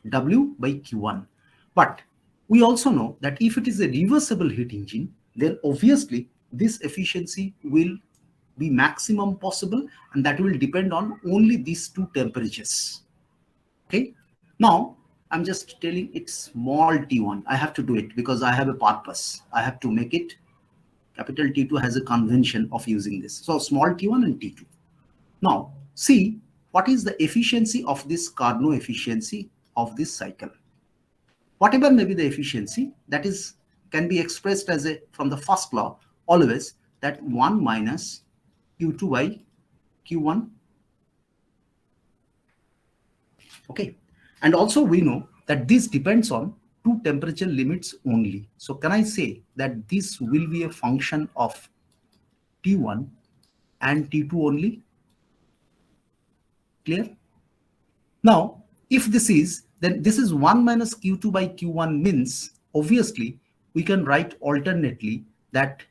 W by Q1. But we also know that if it is a reversible heat engine, then obviously this efficiency will be maximum possible, and that will depend on only these two temperatures. Okay. Now I'm just telling it's small t1. I have to do it because I have a purpose. I have to make it capital T2 has a convention of using this. So small t1 and t2. Now see what is the efficiency of this Carnot efficiency of this cycle. Whatever may be the efficiency, that is can be expressed as a from the first law always that 1 minus Q2 by Q1. Okay. And also we know that this depends on two temperature limits only. So can I say that this will be a function of T1 and T2 only? Clear? Now, if this is, then this is 1 minus Q2 by Q1 means, obviously, we can write alternately that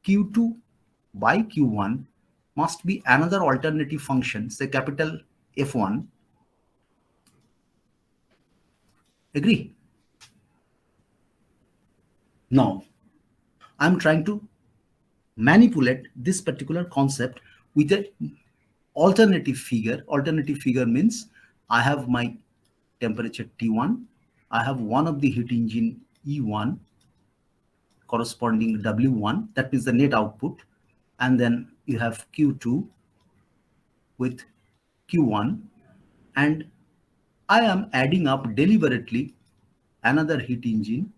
Q2 by Q1 must be another alternative function, say capital F1. Agree? Now, I'm trying to manipulate this particular concept with an alternative figure. Alternative figure means I have my temperature T1, I have one of the heat engine E1 corresponding W1, that is the net output, and then you have Q2 with Q1, and I am adding up deliberately another heat engine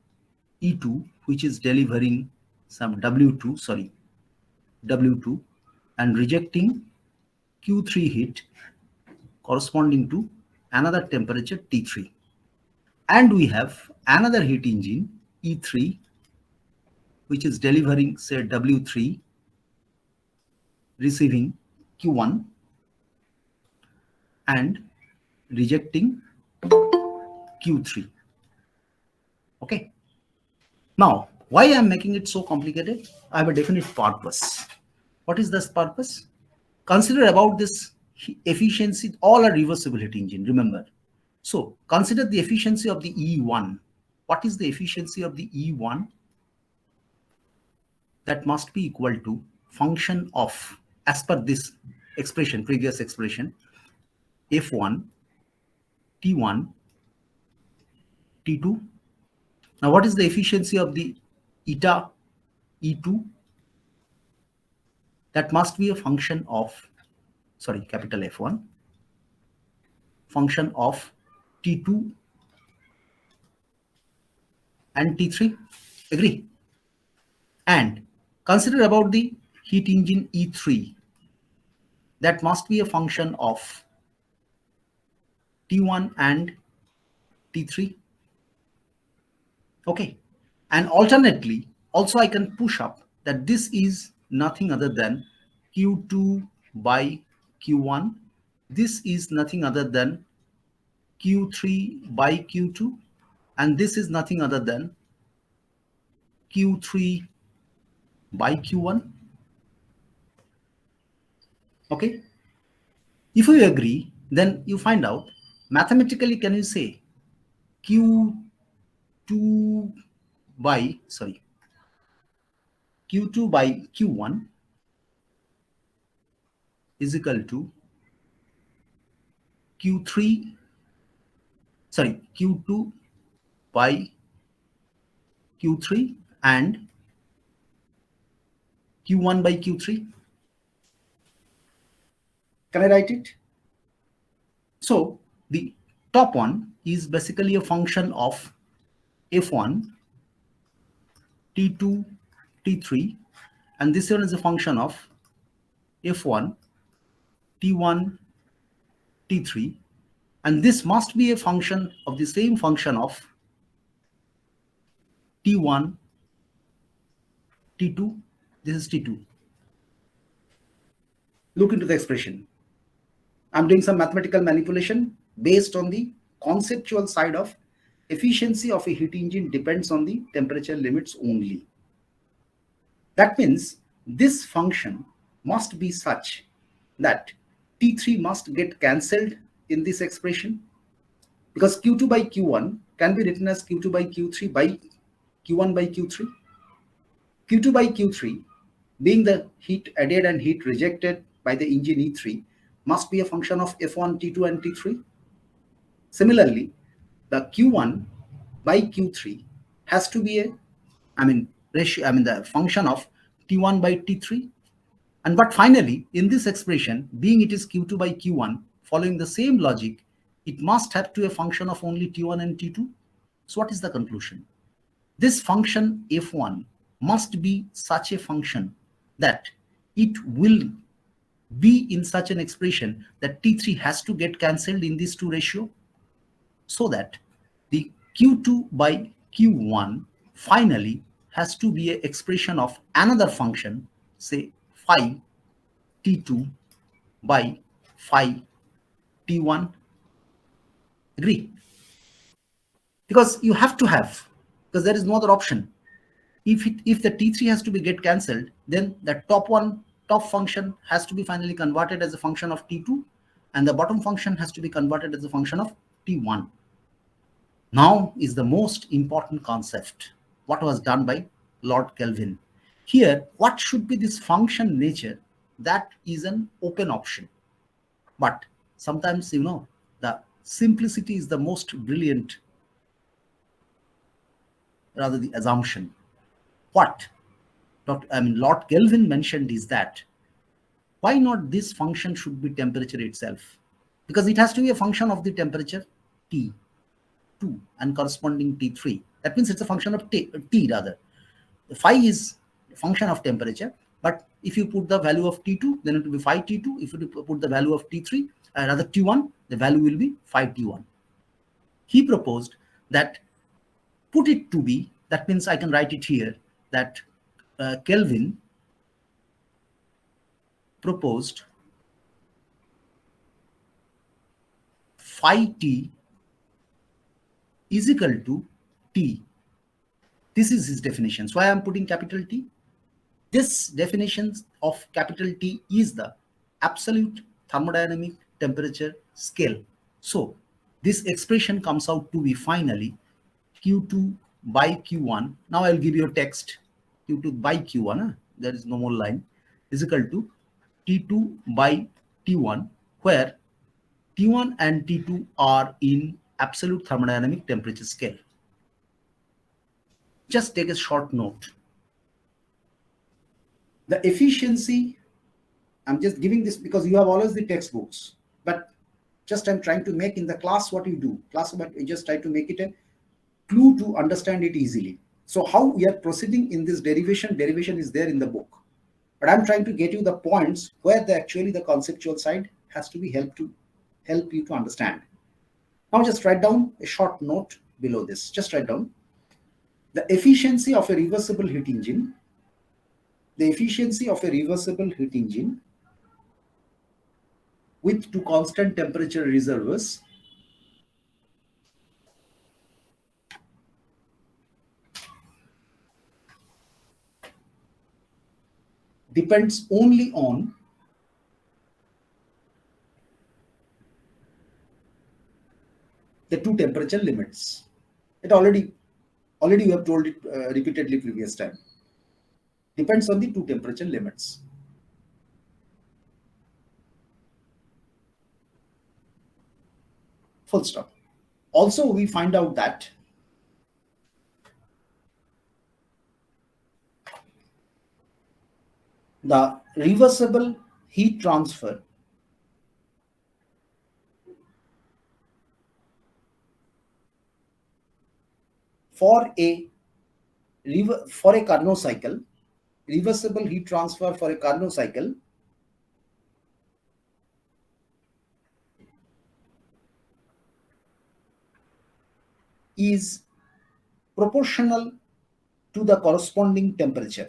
E2 which is delivering some W2 and rejecting Q3 heat corresponding to another temperature T3. And we have another heat engine E3 which is delivering say W3 receiving Q1 and rejecting Q3. Okay. Now, why I am making it so complicated? I have a definite purpose. What is this purpose? Consider about this efficiency, all are reversible heat engine, remember. So consider the efficiency of the E1. What is the efficiency of the E1? That must be equal to function of, as per this expression, previous expression, F1, T1, T2. Now what is the efficiency of the eta E2? That must be a function of, sorry, capital F1, function of T2 and T3. Agree? And consider about the heat engine E3. That must be a function of T1 and T3. Okay. And alternately, also I can push up that this is nothing other than Q2 by Q1. This is nothing other than Q3 by Q2. And this is nothing other than Q3 by Q1. Okay. If you agree, then you find out mathematically, can you say Q2 by Q1 is equal to Q2 by Q3 and Q1 by Q3. Can I write it? So the top one is basically a function of F1, T2, T3, and this one is a function of F1, T1, T3, and this must be a function of the same function of T1, T2. This is T2. Look into the expression. I'm doing some mathematical manipulation based on the conceptual side of efficiency of a heat engine depends on the temperature limits only. That means this function must be such that T3 must get cancelled in this expression. because Q2 by Q1 can be written as Q2 by Q3 by Q1 by Q3. Q2 by Q3, being the heat added and heat rejected by the engine E3, must be a function of F1, T2, and T3. Similarly, the Q1 by Q3 has to be a, ratio, the function of T1 by T3. And but finally, in this expression, being it is Q2 by Q1, following the same logic, it must have to a function of only T1 and T2. So what is the conclusion? This function F1 must be such a function that it will be in such an expression that T3 has to get cancelled in these two ratio, so that the Q2 by Q1 finally has to be an expression of another function, say phi T2 by phi T1. Agree? Because you have to have, because there is no other option. If the T3 has to be get cancelled, then the top function has to be finally converted as a function of T2, and the bottom function has to be converted as a function of T1. Now is the most important concept, what was done by Lord Kelvin. Here, what should be this function nature? That is an open option. But sometimes, the simplicity is the most brilliant, rather the assumption. What Lord Kelvin mentioned is that why not this function should be temperature itself? Because it has to be a function of the temperature T2 and corresponding T3. That means it's a function of T rather. Phi is a function of temperature, but if you put the value of T2, then it will be phi T2. If you put the value of T3, rather T1, the value will be phi T1. He proposed that put it to be, that means I can write it here, that Kelvin proposed phi T is equal to T. This is his definition. So I am putting capital T. This definition of capital T is the absolute thermodynamic temperature scale. So this expression comes out to be finally Q2 by Q1. Now I'll give you a text. Q2 by Q1, there is no more line, is equal to T2 by T1, where T1 and T2 are in absolute thermodynamic temperature scale. Just take a short note. The efficiency, I'm just giving this because you have always the textbooks, but just I'm trying to make in the class what you do. Class, but I just try to make it a clue to understand it easily. So how we are proceeding in this derivation is there in the book. But I'm trying to get you the points where actually the conceptual side has to be help you to understand. Now just write down a short note below this. Just write down the efficiency of a reversible heat engine. The efficiency of a reversible heat engine with two constant temperature reservoirs depends only on the two temperature limits. It already you have told it repeatedly previous time. Depends on the two temperature limits. Full stop. Also, we find out that the reversible heat transfer for a Carnot cycle, reversible heat transfer for a Carnot cycle is proportional to the corresponding temperature.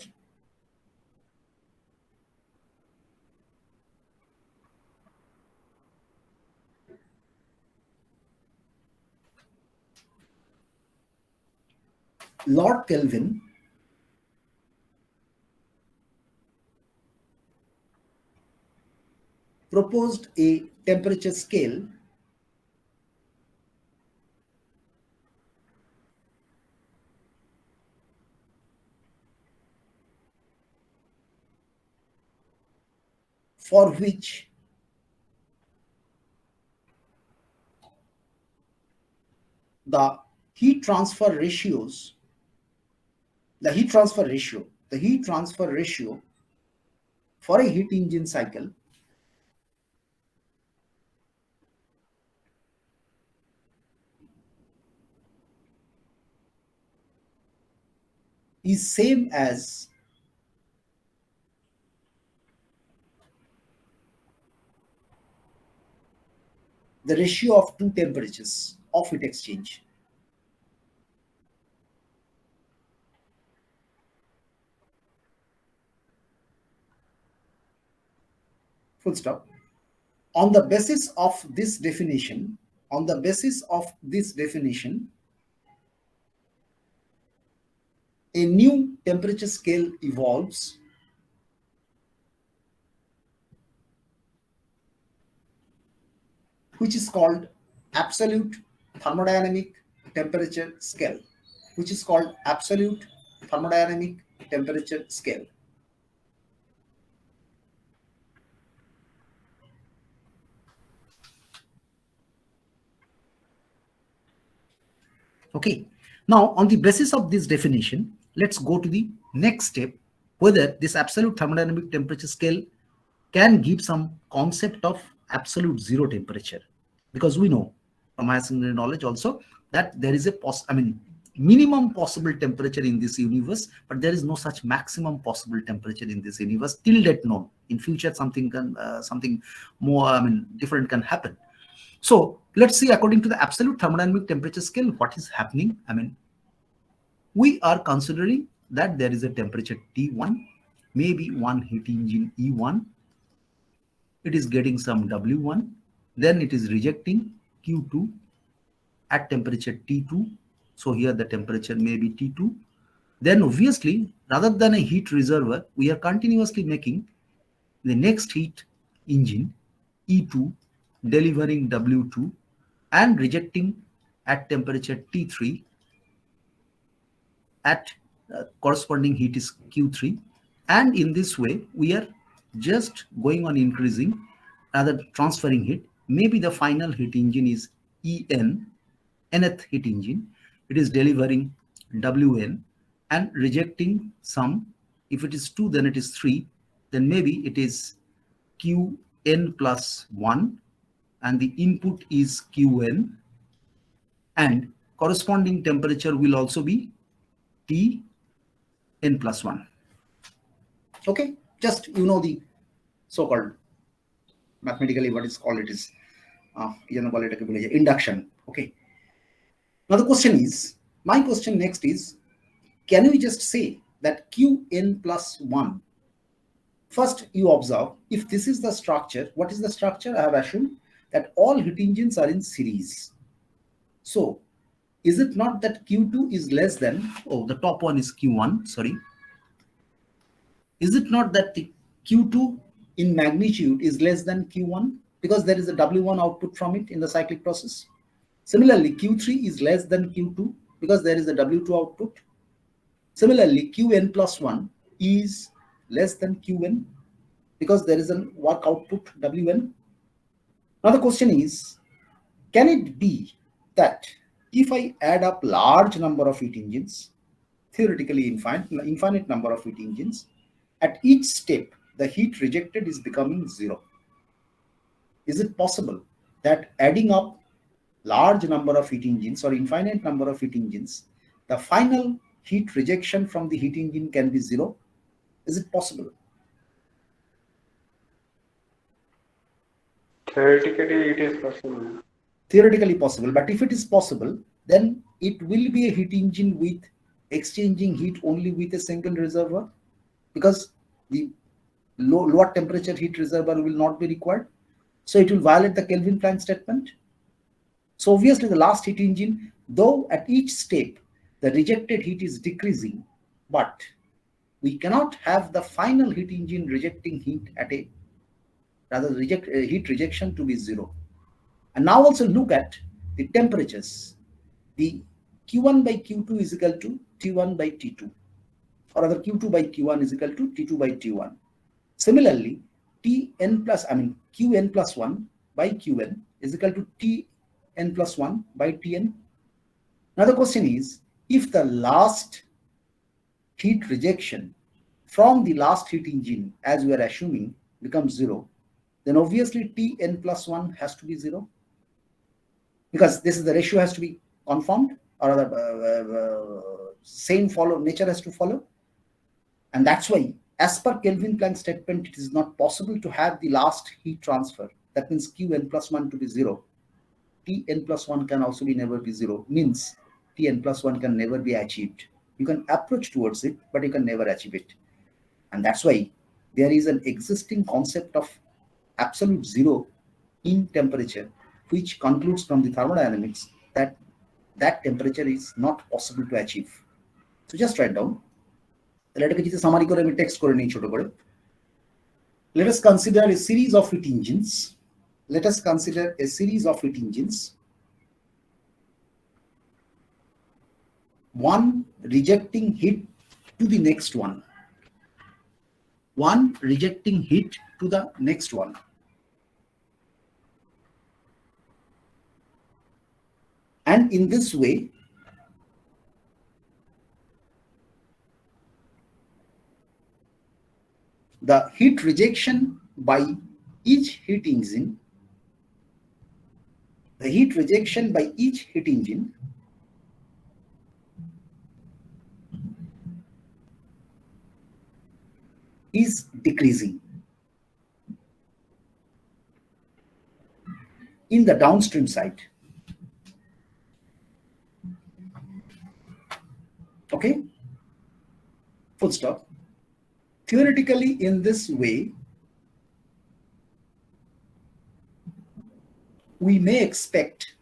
Lord Kelvin proposed a temperature scale for which the heat transfer ratios, the heat transfer ratio, the heat transfer ratio for a heat engine cycle is same as the ratio of two temperatures of heat exchange. Full stop. On the basis of this definition, on the basis of this definition, a new temperature scale evolves which is called absolute thermodynamic temperature scale, which is called absolute thermodynamic temperature scale. Okay. Now, on the basis of this definition, let's go to the next step, whether this absolute thermodynamic temperature scale can give some concept of absolute zero temperature, because we know from higher secondary knowledge also that there is a minimum possible temperature in this universe, but there is no such maximum possible temperature in this universe till date known. In future, something can something more different can happen. So let's see, according to the absolute thermodynamic temperature scale, what is happening. We are considering that there is a temperature T1, maybe one heat engine E1, it is getting some W1, then it is rejecting Q2 at temperature T2. So here the temperature may be T2. Then obviously, rather than a heat reservoir, we are continuously making the next heat engine E2 delivering W2 and rejecting at temperature T3 at corresponding heat is Q3, and in this way we are just going on increasing, rather transferring heat. Maybe the final heat engine is En, nth heat engine, it is delivering Wn and rejecting some. If it is 2, then it is 3, then maybe it is Qn plus 1 and the input is Qn, and corresponding temperature will also be Tn plus 1. Okay, just the so-called mathematically what is called, it is induction. Okay, now the question is, my question next is, can we just say that Qn plus 1? First, you observe, if this is the structure, what is the structure? I have assumed that all heat engines are in series. So is it not that Q2 is less than, the top one is Q1, sorry. Is it not that the Q2 in magnitude is less than Q1 because there is a W1 output from it in the cyclic process? Similarly, Q3 is less than Q2 because there is a W2 output. Similarly, Qn plus 1 is less than Qn because there is a work output Wn. Now the question is, can it be that if I add up large number of heat engines, theoretically infinite number of heat engines, at each step the heat rejected is becoming zero? Is it possible that adding up large number of heat engines or infinite number of heat engines, the final heat rejection from the heat engine can be zero? Is it possible? Theoretically, it is possible. Theoretically possible, but if it is possible, then it will be a heat engine with exchanging heat only with a single reservoir, because the lower temperature heat reservoir will not be required. So it will violate the Kelvin Planck statement. So obviously the last heat engine, though at each step the rejected heat is decreasing, but we cannot have the final heat engine rejecting heat at a heat rejection to be zero. And now also look at the temperatures. The Q1 by Q2 is equal to T1 by T2, or rather Q2 by Q1 is equal to T2 by T1. Similarly, Tn plus, I mean, Qn plus 1 by Qn is equal to Tn plus 1 by Tn. Now the question is, if the last heat rejection from the last heat engine, as we are assuming, becomes 0, then obviously Tn plus 1 has to be 0, because this is the ratio has to be conformed, or the same follow nature has to follow. And that's why, as per Kelvin Planck statement, it is not possible to have the last heat transfer. That means Qn plus 1 to be 0. Tn plus 1 can also be never be 0, means Tn plus 1 can never be achieved. You can approach towards it, but you can never achieve it. And that's why there is an existing concept of absolute zero in temperature, which concludes from the thermodynamics that that temperature is not possible to achieve. So just write down. এটাকে যদি summary করে আমি text করে নিই ছোট করে। Let us consider a series of heat engines. Let us consider a series of heat engines. One rejecting heat to the next one. One rejecting heat to the next one. And in this way, the heat rejection by each heat engine, the heat rejection by each heat engine is decreasing in the downstream side. Okay? Full stop. Theoretically, in this way, we may expect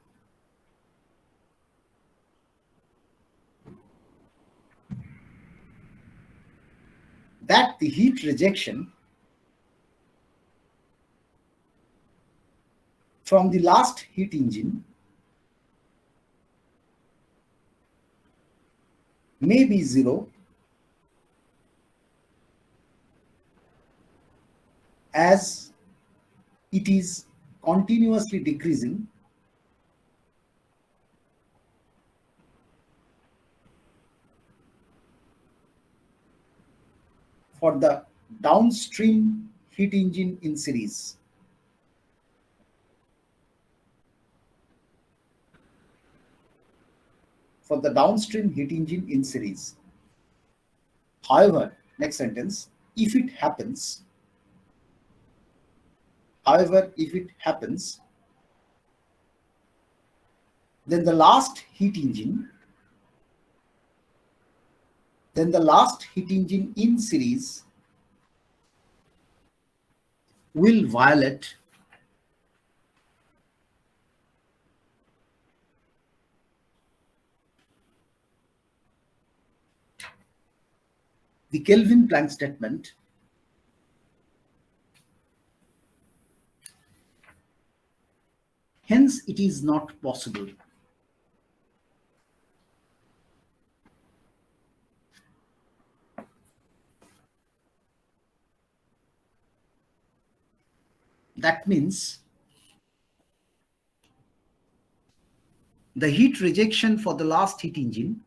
that the heat rejection from the last heat engine may be 0 as it is continuously decreasing for the downstream heat engine in series. For the downstream heat engine in series. However, next sentence, if it happens, then the last heat engine in series will violate the Kelvin Planck statement hence it is not possible that means the heat rejection for the last heat engine,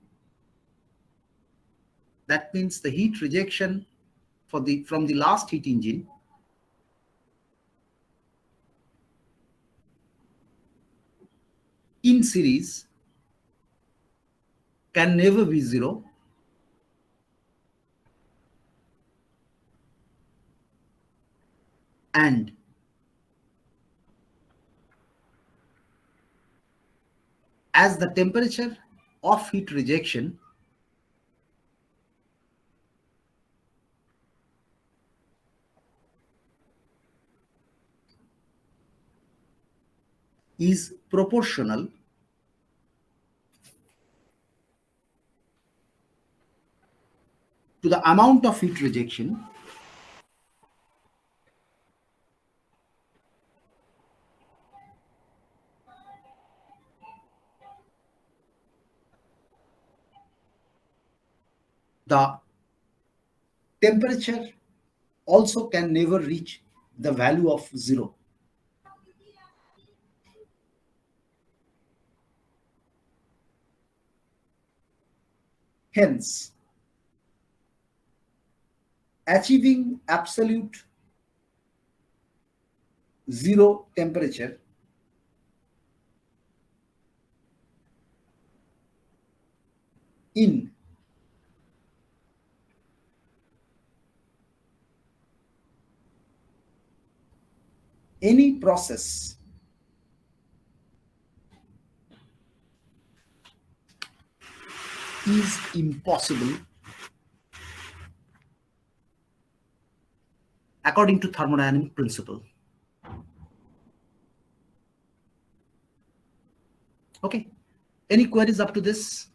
that means the heat rejection from the last heat engine in series can never be 0 and as the temperature of heat rejection is proportional to the amount of heat rejection the temperature also can never reach the value of 0. Hence, achieving absolute 0 temperature in any process is impossible according to thermodynamic principle. Okay. Any queries up to this?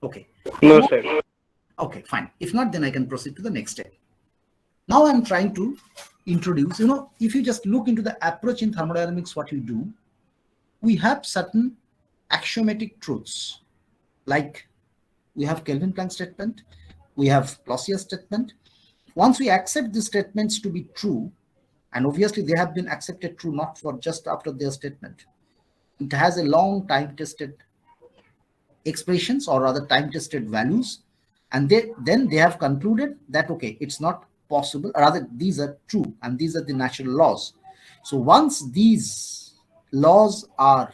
Okay. No, sir. Okay, fine. If not, then I can proceed to the next step. Now I'm trying to introduce, if you just look into the approach in thermodynamics, what you do, we have certain axiomatic truths, like we have Kelvin Planck statement, we have Clausius statement. Once we accept these statements to be true, and obviously they have been accepted true not for just after their statement, it has a long time tested expressions, or rather time tested values, and then they have concluded that okay, it's not possible, or rather these are true and these are the natural laws. So once these laws are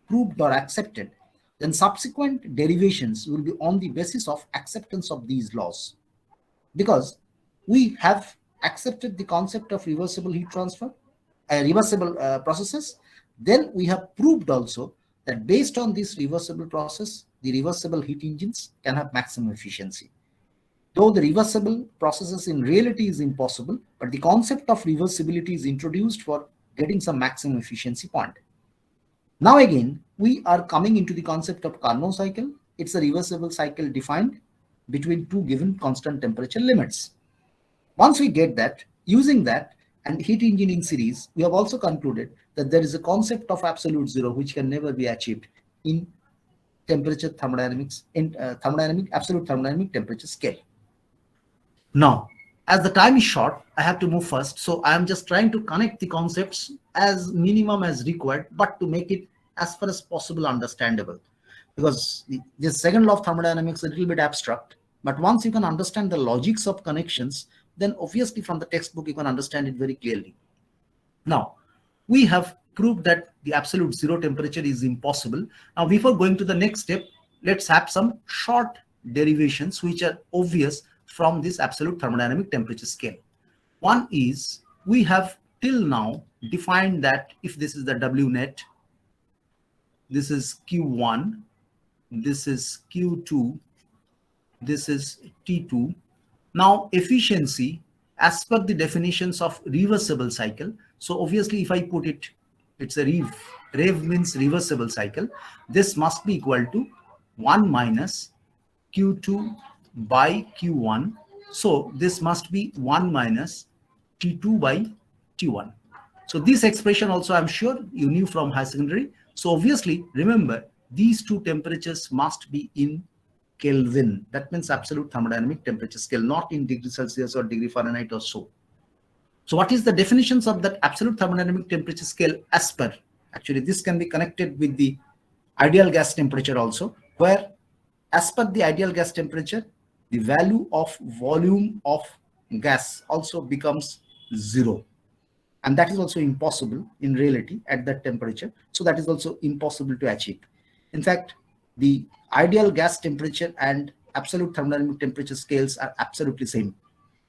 proved or accepted, then subsequent derivations will be on the basis of acceptance of these laws, because we have accepted the concept of reversible heat transfer, reversible processes. Then we have proved also that based on this reversible process, the reversible heat engines can have maximum efficiency. Though the reversible processes in reality is impossible, but the concept of reversibility is introduced for getting some maximum efficiency point. Now again, we are coming into the concept of Carnot cycle. It's a reversible cycle defined between two given constant temperature limits. Once we get that, using that and heat engine in series, we have also concluded that there is a concept of absolute 0 which can never be achieved in temperature thermodynamics, in absolute thermodynamic temperature scale. Now, as the time is short, I have to move first. So I am just trying to connect the concepts as minimum as required, but to make it as far as possible understandable. Because the second law of thermodynamics is a little bit abstract, but once you can understand the logics of connections, then obviously from the textbook you can understand it very clearly. Now, we have proved that the absolute 0 temperature is impossible. Now, before going to the next step, let's have some short derivations which are obvious from this absolute thermodynamic temperature scale. One is, we have till now defined that if this is the W net, this is Q1, this is Q2, this is T2. Now efficiency as per the definitions of reversible cycle. So obviously if I put it, it's a rev means reversible cycle. This must be equal to 1 minus Q2 by Q1. So this must be 1 minus T2 by T1. So this expression also I'm sure you knew from high secondary. So obviously remember these two temperatures must be in Kelvin. That means absolute thermodynamic temperature scale, not in degree Celsius or degree Fahrenheit or so. So what is the definitions of that absolute thermodynamic temperature scale as per? Actually, this can be connected with the ideal gas temperature also, where as per the ideal gas temperature, the value of volume of gas also becomes 0. And that is also impossible in reality at that temperature. So that is also impossible to achieve. In fact, the ideal gas temperature and absolute thermodynamic temperature scales are absolutely same.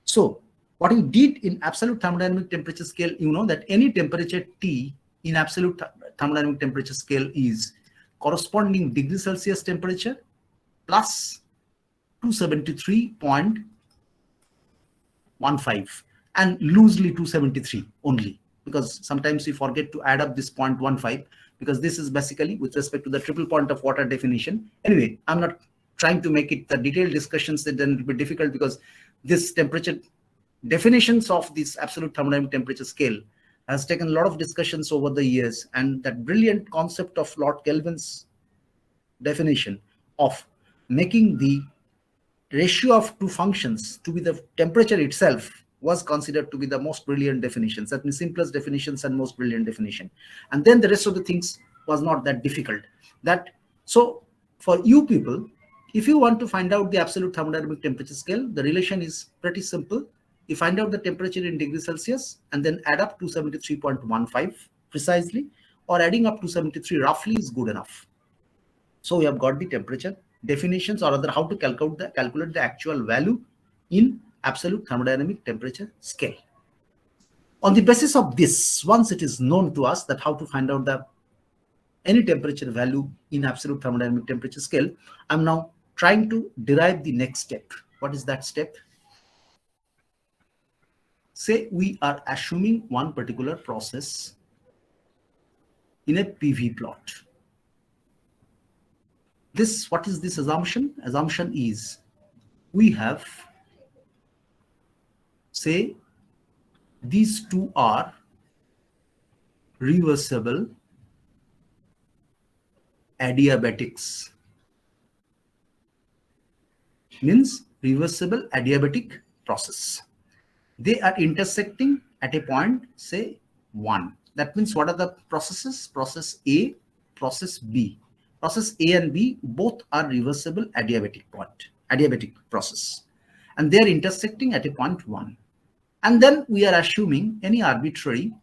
So what you did in absolute thermodynamic temperature scale, you know that any temperature T in absolute thermodynamic temperature scale is corresponding degree Celsius temperature plus 273.15 and loosely 273 only, because sometimes we forget to add up this 0.15, because this is basically with respect to the triple point of water definition. Anyway, I'm not trying to make it the detailed discussions, that then it will be difficult, because this temperature definitions of this absolute thermodynamic temperature scale has taken a lot of discussions over the years, and that brilliant concept of Lord Kelvin's definition of making the ratio of two functions to be the temperature itself was considered to be the most brilliant definitions. That means simplest definitions and most brilliant definition. And then the rest of the things was not that difficult. That so for you people, if you want to find out the absolute thermodynamic temperature scale, the relation is pretty simple. You find out the temperature in degrees Celsius and then add up 273.15 precisely, or adding up 273 roughly is good enough. So we have got the temperature definitions, or rather how to calculate the actual value in absolute thermodynamic temperature scale. On the basis of this, once it is known to us that how to find out the any temperature value in absolute thermodynamic temperature scale, I'm now trying to derive the next step. What is that step? Say we are assuming one particular process in a PV plot. What is this assumption? Assumption is we have, say, these two are reversible adiabatics. Means reversible adiabatic process. They are intersecting at a point, say 1. That means what are the processes? Process A, process B. Process A and B both are reversible adiabatic process. And they are intersecting at a point 1. And then we are assuming any arbitrary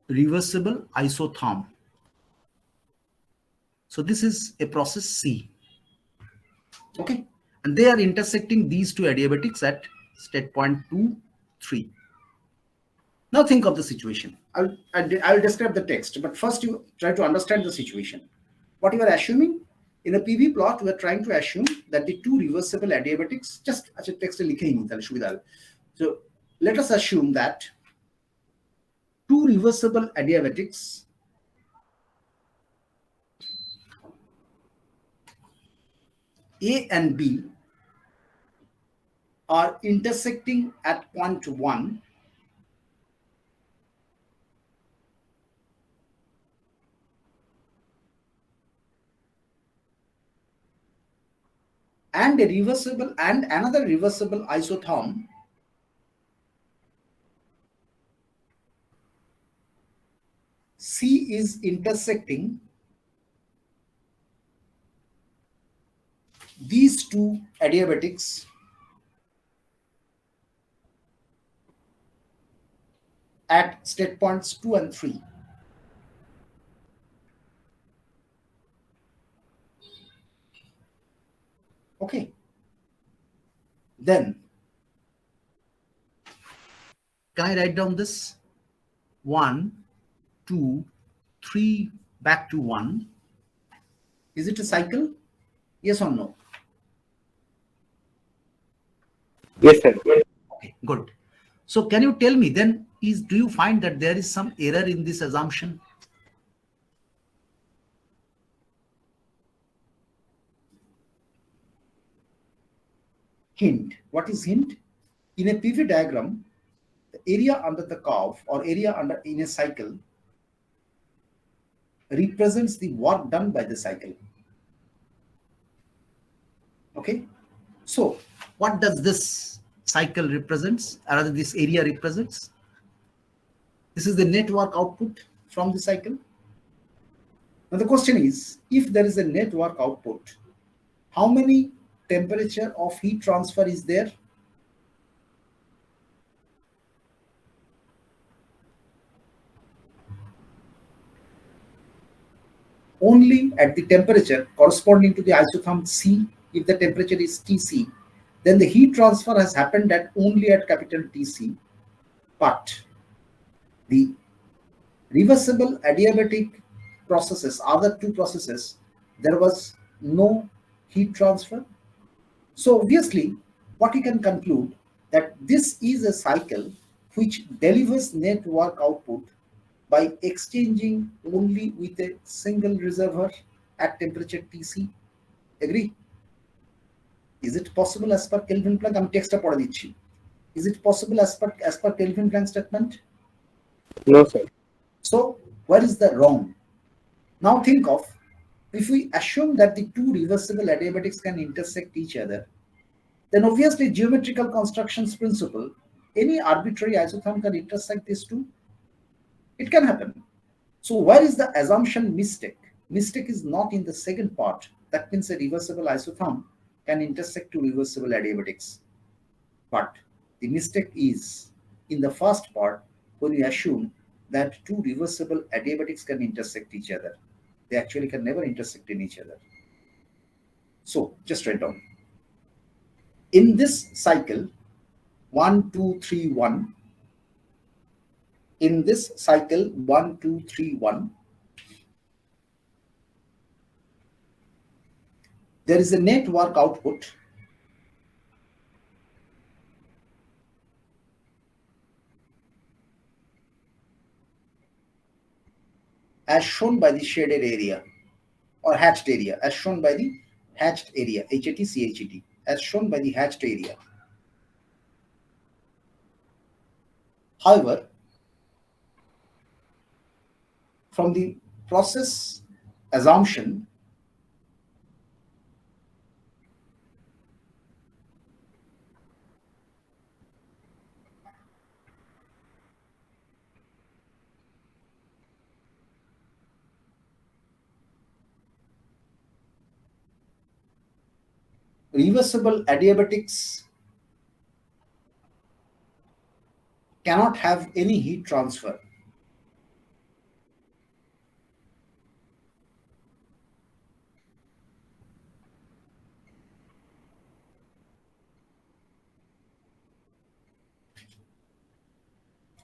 reversible isotherm. So this is a process C. Okay, and they are intersecting these two adiabatics at state point 2, 3. Now think of the situation. I'll describe the text, but first you try to understand the situation. What you are assuming in a PV plot, we are trying to assume that the two reversible adiabatics, just as a text so let us assume that two reversible adiabatics A and B are intersecting at point 1 and another reversible isotherm C is intersecting these two adiabatics at state points 2 and 3. Okay. Then, can I write down this? 1, 2, 3, back to 1. Is it a cycle? Yes or no? Yes, sir. Okay, good. So can you tell me then, do you find that there is some error in this assumption? Hint. What is hint? In a PV diagram, the area under the curve or area in a cycle represents the work done by the cycle. Okay. So what does this cycle represents, or rather this area represents? This is the network output from the cycle. Now the question is, if there is a network output, how many temperature of heat transfer is there? Only at the temperature corresponding to the isotherm C. If the temperature is Tc, then the heat transfer has happened only at capital Tc, but the reversible adiabatic processes, other two processes, there was no heat transfer. So obviously, what you can conclude that this is a cycle which delivers net work output by exchanging only with a single reservoir at temperature Tc. Agree? Is it possible as per Kelvin Planck? I'm text পড়ে দিচ্ছি. Is it possible as per Kelvin Planck statement? No, sir. So where is the wrong? Now think of If we assume that the two reversible adiabatics can intersect each other, then obviously geometrical constructions principle, any arbitrary isotherm can intersect these two. It can happen. So where is the assumption mistake? Mistake is not in the second part. That means a reversible isotherm can intersect two reversible adiabatics. But the mistake is in the first part when we assume that two reversible adiabatics can intersect each other. They actually can never intersect in each other. So just write down. In this cycle, 1, 2, 3, 1. In this cycle, 1, 2, 3, 1. There is a net work output as shown by the shaded area or hatched area, as shown by the hatched area, HAT, as shown by the hatched area. However, from the process assumption, reversible adiabatics cannot have any heat transfer.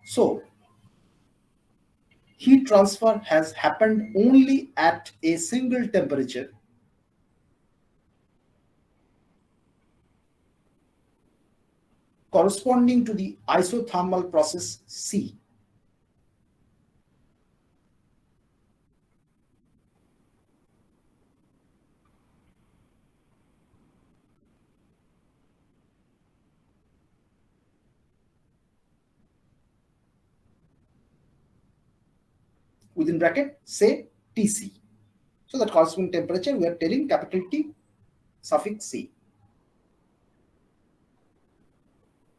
So, heat transfer has happened only at a single temperature corresponding to the isothermal process C. Within bracket, say Tc. So that corresponding temperature we are telling capital T suffix C.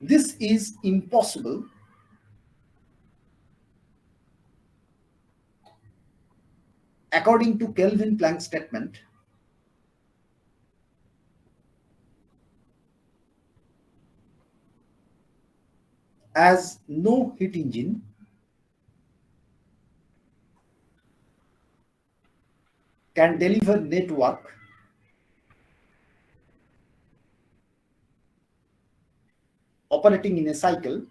This is impossible according to Kelvin-Planck statement, as no heat engine can deliver net work operating in a cycle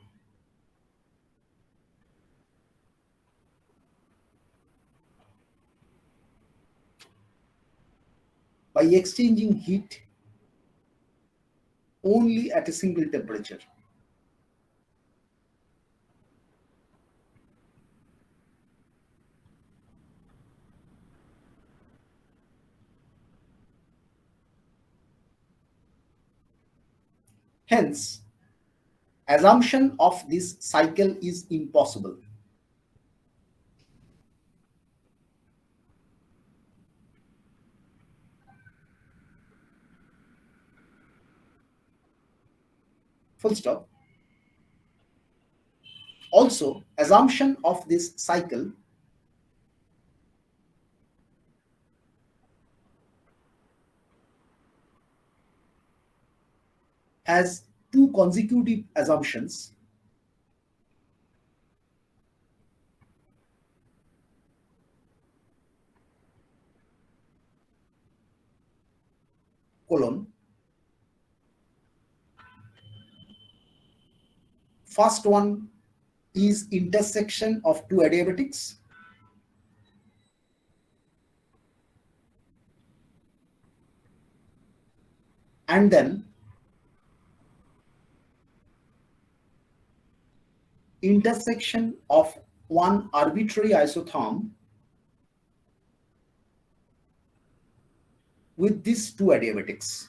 by exchanging heat only at a single temperature. Hence, assumption of this cycle is impossible. Full stop. Also, assumption of this cycle has two consecutive assumptions colon. First one is intersection of two adiabatics. And then intersection of one arbitrary isotherm with these two adiabatics.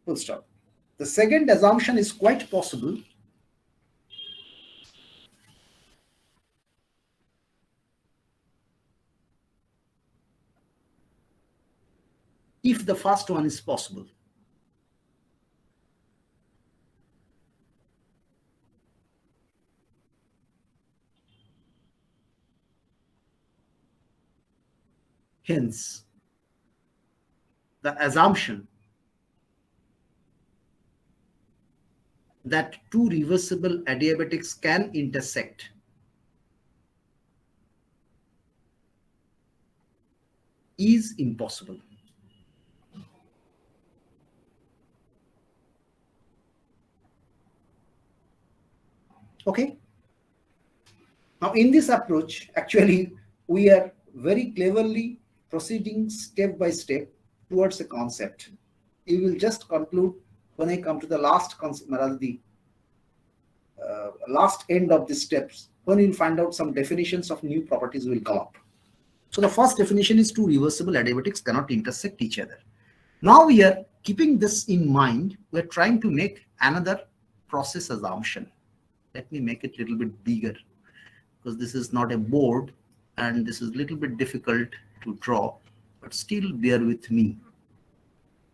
Full stop. The second assumption is quite possible if the first one is possible. Hence, the assumption that two reversible adiabatics can intersect is impossible. Okay. Now, in this approach, actually, we are very cleverly proceeding step by step towards a concept. You will just conclude when I come to the last concept, the last end of the steps, when you'll find out some definitions of new properties will come up. So the first definition is two reversible adiabatics cannot intersect each other. Now we are keeping this in mind. We're trying to make another process assumption. Let me make it a little bit bigger because this is not a board and this is a little bit difficult to draw, but still bear with me.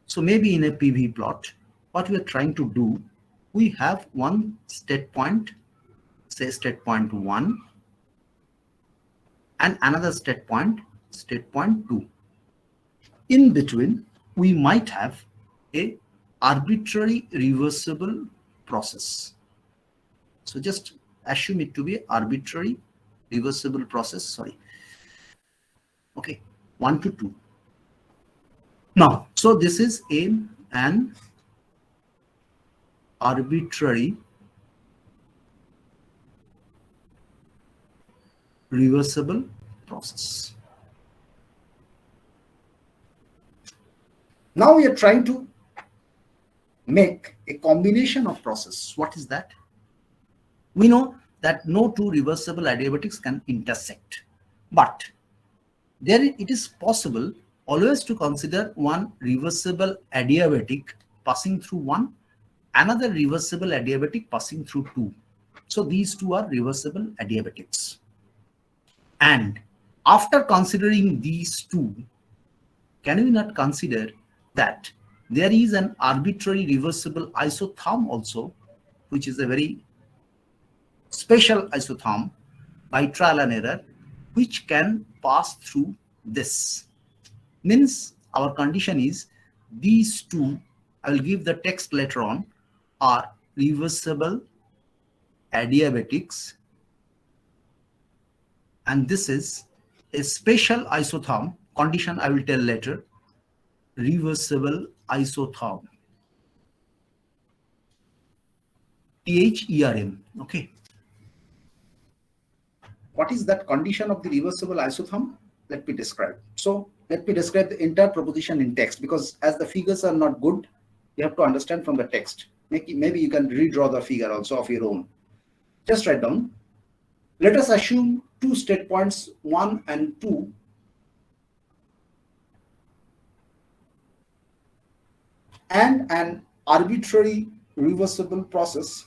So maybe in a PV plot, what we are trying to do, we have one state point, say state point 1, and another state point 2. In between, we might have a arbitrary reversible process. So just assume it to be arbitrary reversible process, sorry. Okay, 1 to 2. Now, so this is an arbitrary reversible process. Now we are trying to make a combination of processes. What is that? We know that no two reversible adiabatics can intersect, but there it is possible always to consider one reversible adiabatic passing through 1, another reversible adiabatic passing through 2. So these two are reversible adiabatics. And after considering these two, can we not consider that there is an arbitrary reversible isotherm also, which is a very special isotherm by trial and error, which can pass through this? Means our condition is these two, I will give the text later on, are reversible adiabatics, and this is a special isotherm condition I will tell later, reversible isotherm, THERM. Okay. What is that condition of the reversible isotherm? Let me describe. So let me describe the entire proposition in text, because as the figures are not good, you have to understand from the text. Maybe you can redraw the figure also of your own. Just write down. Let us assume two state points 1 and 2 and an arbitrary reversible process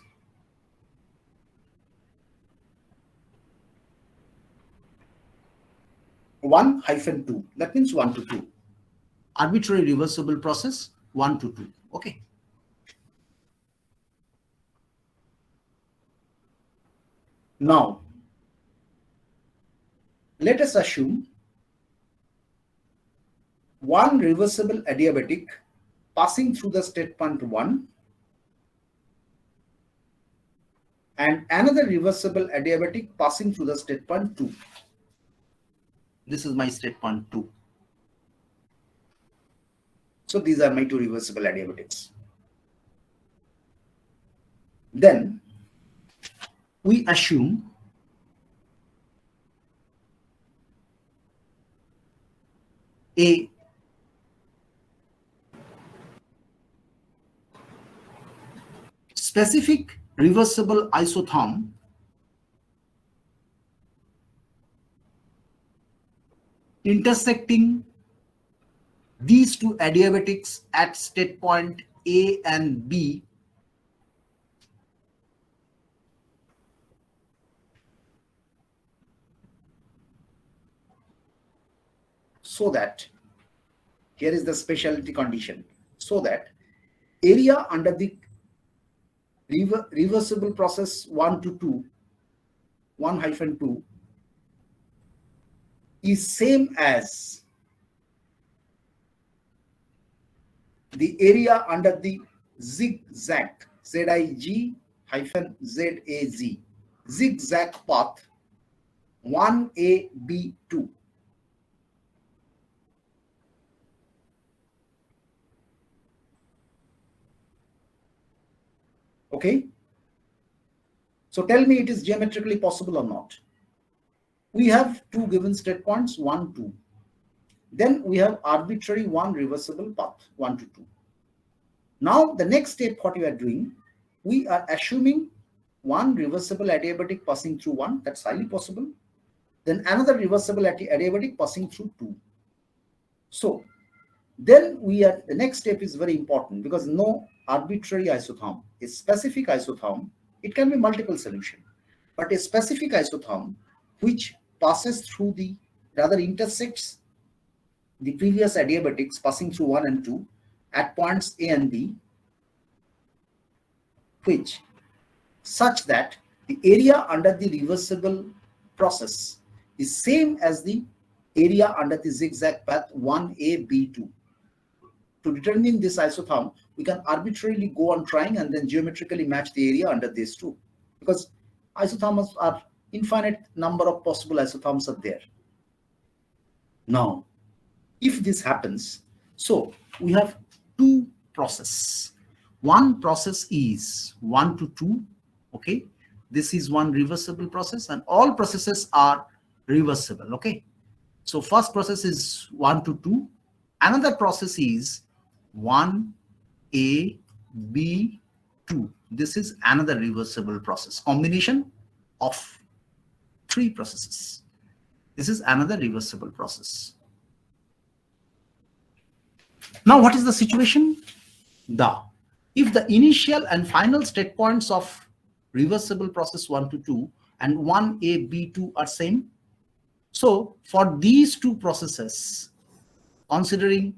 (1 - 2). That means 1 to 2. Arbitrary reversible process 1 to 2. Okay. Now, let us assume one reversible adiabatic passing through the state point 1 and another reversible adiabatic passing through the state point 2. This is my state point 2. So these are my two reversible adiabatics. Then we assume a specific reversible isotherm intersecting these two adiabatics at state point A and B so that, here is the specialty condition, so that area under the reversible process 1 to 2, 1-2 is same as the area under the zigzag, ZIG-ZAZ, zigzag path 1AB2. Okay? So tell me, it is geometrically possible or not? We have two given state points, 1, 2. Then we have arbitrary one reversible path, 1 to 2. Now the next step, what we are doing, we are assuming one reversible adiabatic passing through 1, that's highly possible. Then another reversible adiabatic passing through 2. So then the next step is very important, because no arbitrary isotherm, a specific isotherm, it can be multiple solution, but a specific isotherm which passes through rather intersects the previous adiabatics passing through 1 and 2 at points A and B, which such that the area under the reversible process is same as the area under the zigzag path 1A-B2. To determine this isotherm, we can arbitrarily go on trying and then geometrically match the area under these two, because isotherms are infinite number of possible isotherms are there. Now, if this happens, so we have two processes. One process is 1 to 2. Okay, this is one reversible process, and all processes are reversible. Okay, so first process is 1 to 2. Another process is 1A, B, 2. This is another reversible process, combination of three processes. This is another reversible process. Now, what is the situation? If the initial and final state points of reversible process 1 to 2 and 1A, B2 are same, so for these two processes, considering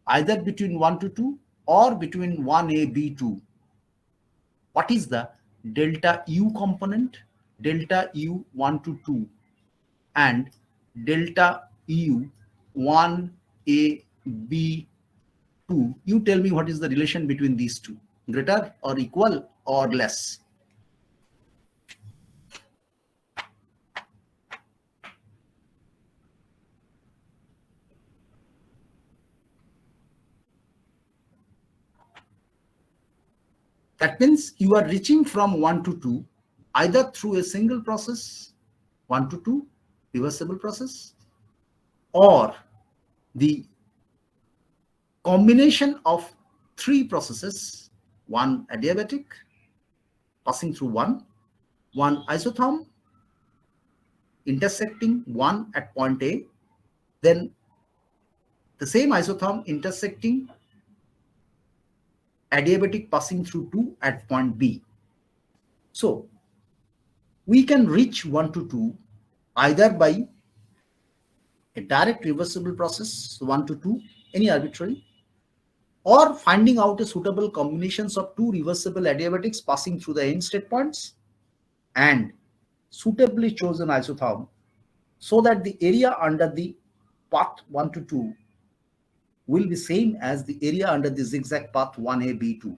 either between 1 to 2 or between 1A, B2, what is the delta U component? Delta U 1 to 2 and delta U 1A, B2. You tell me what is the relation between these two, greater or equal or less? That means you are reaching from 1 to 2 either through a single process, 1 to 2 reversible process, or the combination of three processes, one adiabatic passing through 1, one isotherm intersecting 1 at point A, then the same isotherm intersecting adiabatic passing through 2 at point B. So we can reach 1 to 2 either by a direct reversible process, 1 to 2, any arbitrary, or finding out a suitable combinations of two reversible adiabatics passing through the end state points and suitably chosen isotherm, so that the area under the path 1 to 2 will be same as the area under the zigzag path 1A, B2.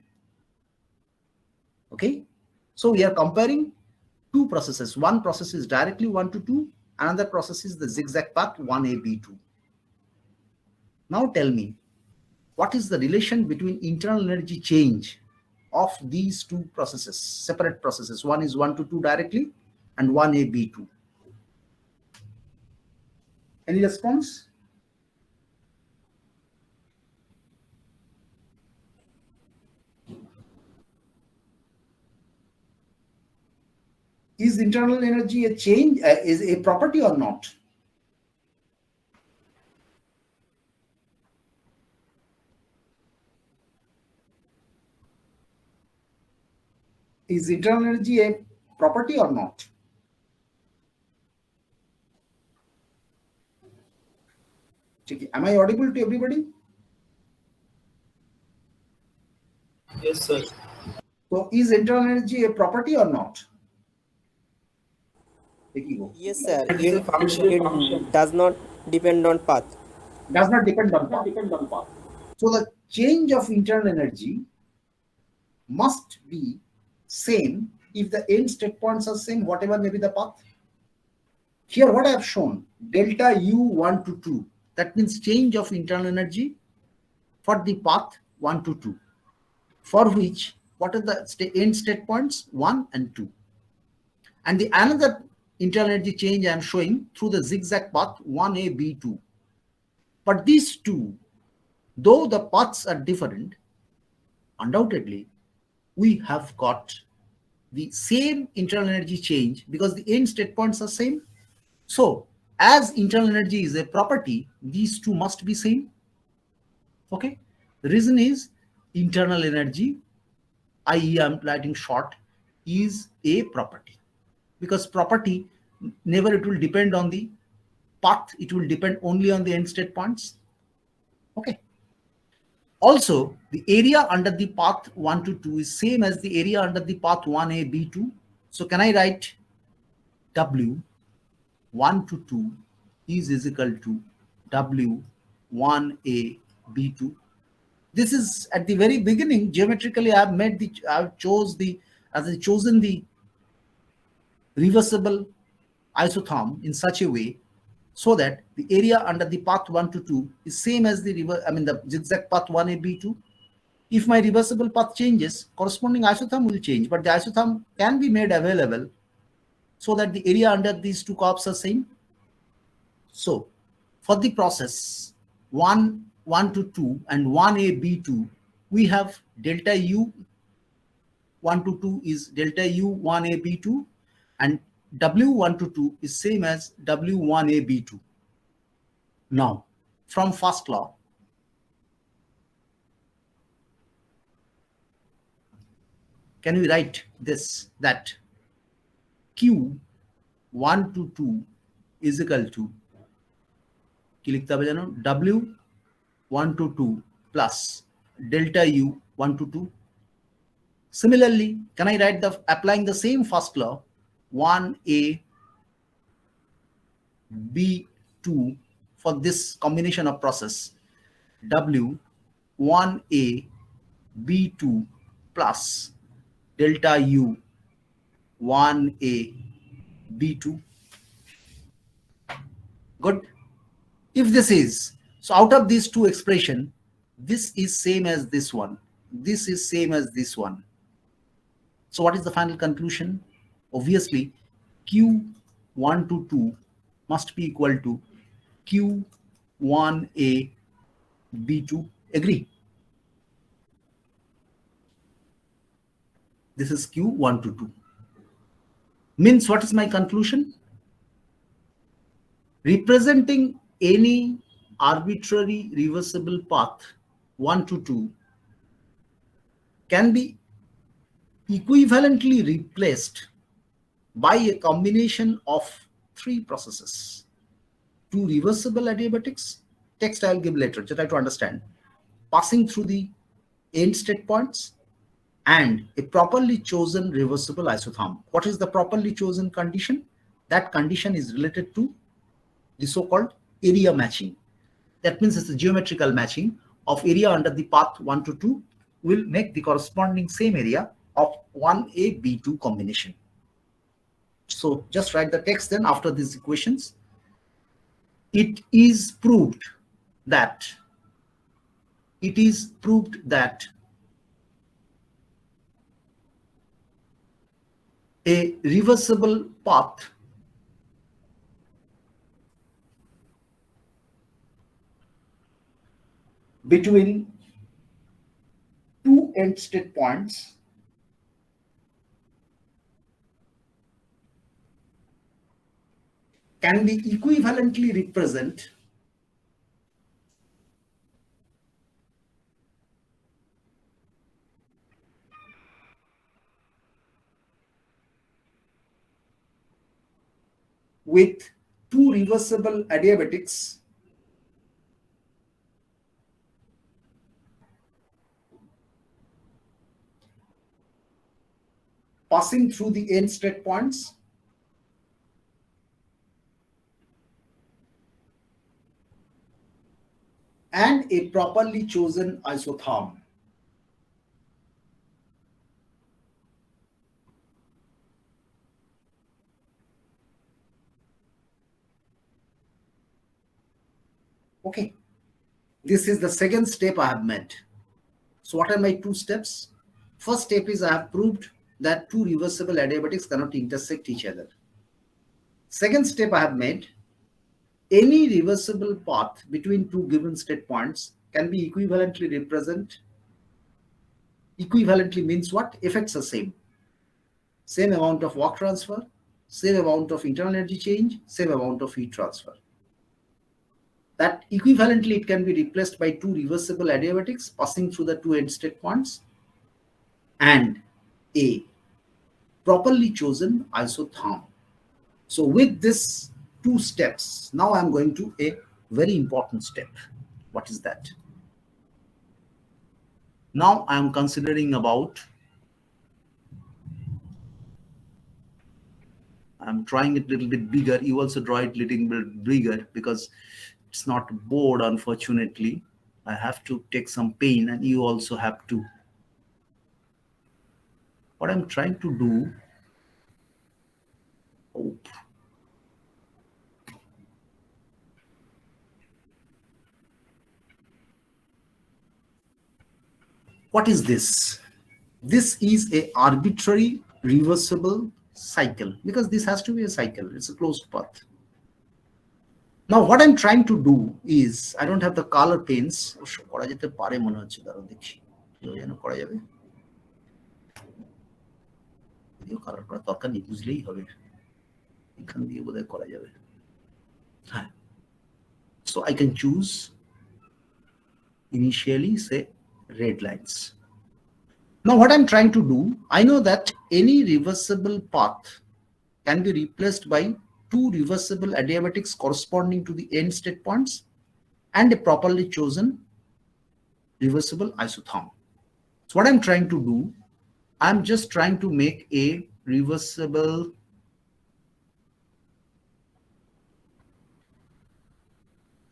Okay, so we are comparing two processes. One process is directly 1 to 2, another process is the zigzag path 1A, B2. Now tell me, what is the relation between internal energy change of these two processes, separate processes? One is 1 to 2 directly and 1A, B2. Any response? Is internal energy a change, is a property or not? Is internal energy a property or not? Am I audible to everybody? Yes, sir. So is internal energy a property or not? Yes, sir. It is a function. It does not depend on path. Does not depend on path. So the change of internal energy must be same if the end state points are same, whatever may be the path. Here, what I have shown, delta U1 to 2, that means change of internal energy for the path 1 to 2, for which, what are the end state points? 1 and 2. And the another internal energy change I am showing through the zigzag path 1A, B2. But these two, though the paths are different, undoubtedly, we have got the same internal energy change because the end state points are same. So as internal energy is a property, these two must be same. Okay. The reason is internal energy, i.e. I'm writing short, is a property. Because property, never it will depend on the path, it will depend only on the end state points. Okay. Also, the area under the path 1 to 2 is same as the area under the path 1A, B2. So can I write W 1 to 2 is equal to W 1A, B2. This is at the very beginning, geometrically I've chosen the reversible isotherm in such a way so that the area under the path 1 to 2 is same as the zigzag path 1A, B2. If my reversible path changes, corresponding isotherm will change, but the isotherm can be made available so that the area under these two curves are same. So for the process 1 to 2 and 1A, B2, we have delta U 1 to 2 is delta U 1A, B2, and W1 to 2 is same as W1A, B2. Now, from first law, can we write this, that Q1 to 2 is equal to কি লিখতে হবে জানো, W1 to 2 plus delta U1 to 2. Similarly, can I write applying the same first law, 1A, B2 for this combination of process, W1A, B2 plus delta U1A, B2. Good. If this is, so out of these two expression, this is same as this one, this is same as this one. So what is the final conclusion? Obviously, Q1 to 2 must be equal to Q1A, B2. Agree? This is Q1 to 2. Means what is my conclusion? Representing any arbitrary reversible path 1 to 2 can be equivalently replaced by a combination of three processes. Two reversible adiabatics, text I'll give later, just try to understand, passing through the end state points, and a properly chosen reversible isotherm. What is the properly chosen condition? That condition is related to the so-called area matching. That means it's a geometrical matching of area under the path 1 to 2 will make the corresponding same area of 1A, B2 combination. So just write the text then after these equations. It is proved that a reversible path between two end state points can be equivalently represent with two reversible adiabatics passing through the end state points and a properly chosen isotherm. Okay, this is the second step I have made. So what are my two steps? First step is I have proved that two reversible adiabatics cannot intersect each other. Second step I have made, any reversible path between two given state points can be equivalently represent. Equivalently means what? Effects are same. Same amount of work transfer, same amount of internal energy change, same amount of heat transfer. That equivalently it can be replaced by two reversible adiabatics passing through the two end state points and a properly chosen isotherm. So with this two steps, now I'm going to a very important step. What is that? Now I'm considering about, I'm trying it a little bit bigger. You also draw it a little bit bigger because it's not board, unfortunately. I have to take some pain and you also have to. What I'm trying to do, what is this? This is a arbitrary reversible cycle because this has to be a cycle. It's a closed path. Now what I'm trying to do is, I don't have the color pens. So I can choose initially say red lines. Now what I'm trying to do, I know that any reversible path can be replaced by two reversible adiabatics corresponding to the end state points and a properly chosen reversible isotherm. So what I'm trying to do, I'm just trying to make a reversible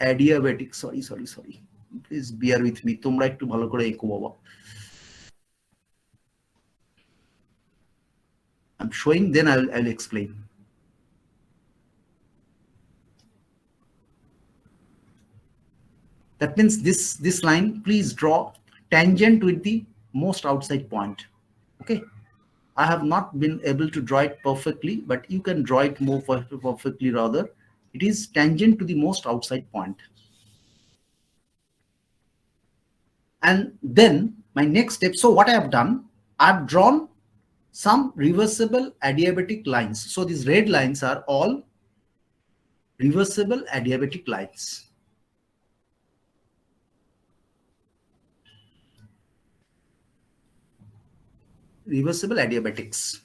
adiabatic, sorry. Please bear with me. তোমরা একটু ভালো করে এঁকো বাবা। I'm showing, then I'll explain. That means this line, please draw tangent with the most outside point. Okay, I have not been able to draw it perfectly, but you can draw it more perfectly rather. It is tangent to the most outside point. And then my next step, so what I have done, I've drawn some reversible adiabatic lines. So these red lines are all reversible adiabatic lines. Reversible adiabatics.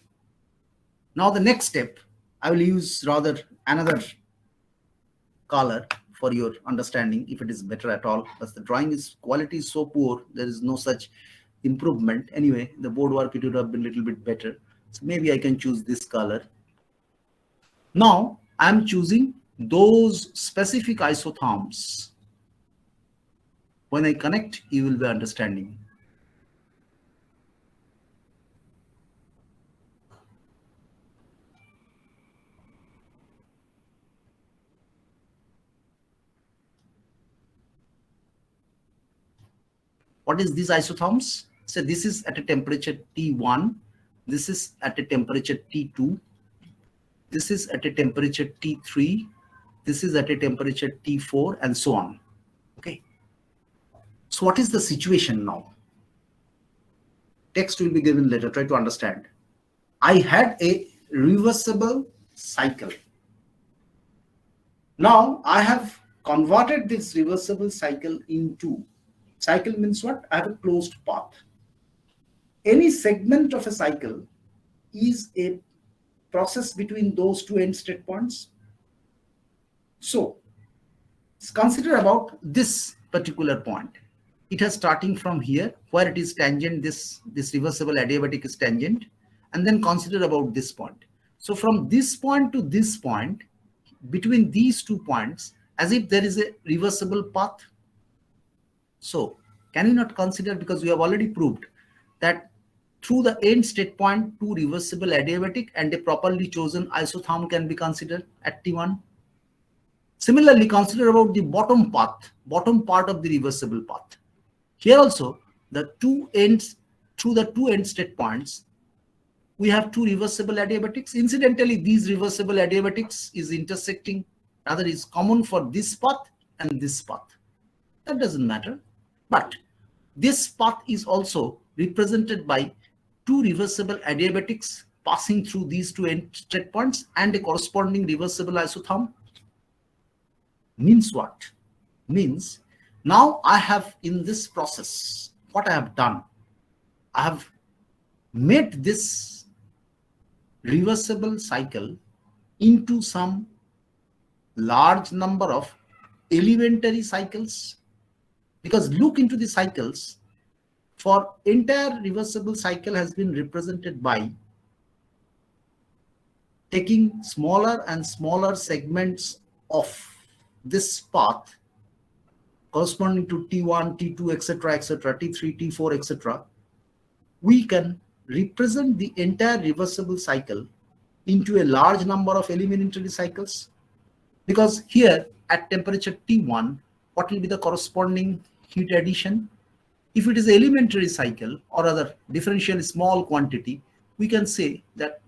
Now the next step, I will use rather another color for your understanding, if it is better at all, because the drawing is quality is so poor, there is no such improvement. Anyway, the board work, it would have been a little bit better. So maybe I can choose this color. Now I'm choosing those specific isotherms. When I connect, you will be understanding. What is these isotherms? So this is at a temperature T1, this is at a temperature T2, this is at a temperature T3, this is at a temperature T4, and so on. Okay, so what is the situation now? Text will be given later, try to understand. I had a reversible cycle. Now I have converted this reversible cycle into, cycle means what? I have a closed path. Any segment of a cycle is a process between those two end state points So consider about this particular point. It has starting from here where it is tangent, this reversible adiabatic is tangent, and then consider about this point. So from this point to this point, between these 2 points, as if there is a reversible path. So can you not consider, because we have already proved that through the end state point, 2 reversible adiabatic and a properly chosen isotherm can be considered at T1. Similarly, consider about the bottom path, bottom part of the reversible path. Here also, the 2 ends, through the 2 end state points, we have 2 reversible adiabatics. Incidentally, these reversible adiabatics is intersecting, rather is common for this path and this path. That doesn't matter. But this path is also represented by 2 reversible adiabatics passing through these 2 end state points and a corresponding reversible isotherm. Means what? Means now I have, in this process, what I have done, I have made this reversible cycle into some large number of elementary cycles. Because look into the cycles, for entire reversible cycle has been represented by taking smaller and smaller segments of this path corresponding to T1, T2, etc., etc., T3, T4, etc., we can represent the entire reversible cycle into a large number of elementary cycles. Because here at temperature T1, what will be the corresponding heat addition? If it is an elementary cycle or other differential small quantity, we can say that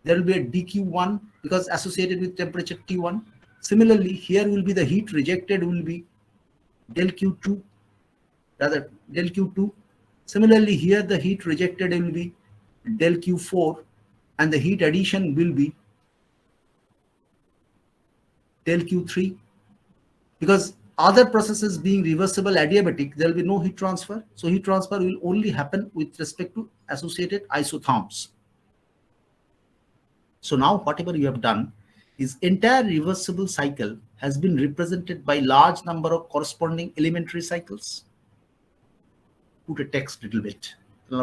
there will be a dQ1 because associated with temperature T1. Similarly, here will be the heat rejected will be del Q2, rather del Q2. Similarly, here the heat rejected will be del Q4 and the heat addition will be del Q3. Because other processes being reversible adiabatic, there will be no heat transfer. So heat transfer will only happen with respect to associated isotherms. So now whatever you have done is entire reversible cycle has been represented by large number of corresponding elementary cycles. Put a text little bit. The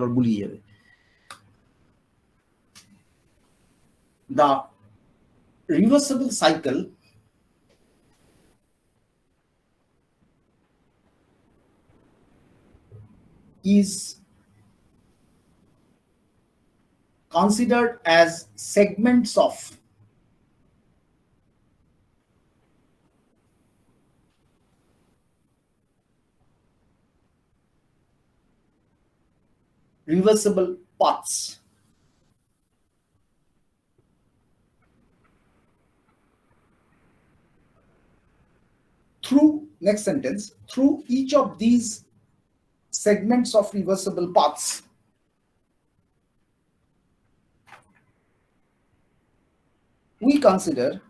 reversible cycle is considered as segments of reversible paths. Through, next sentence, through each of these segments of reversible paths, we consider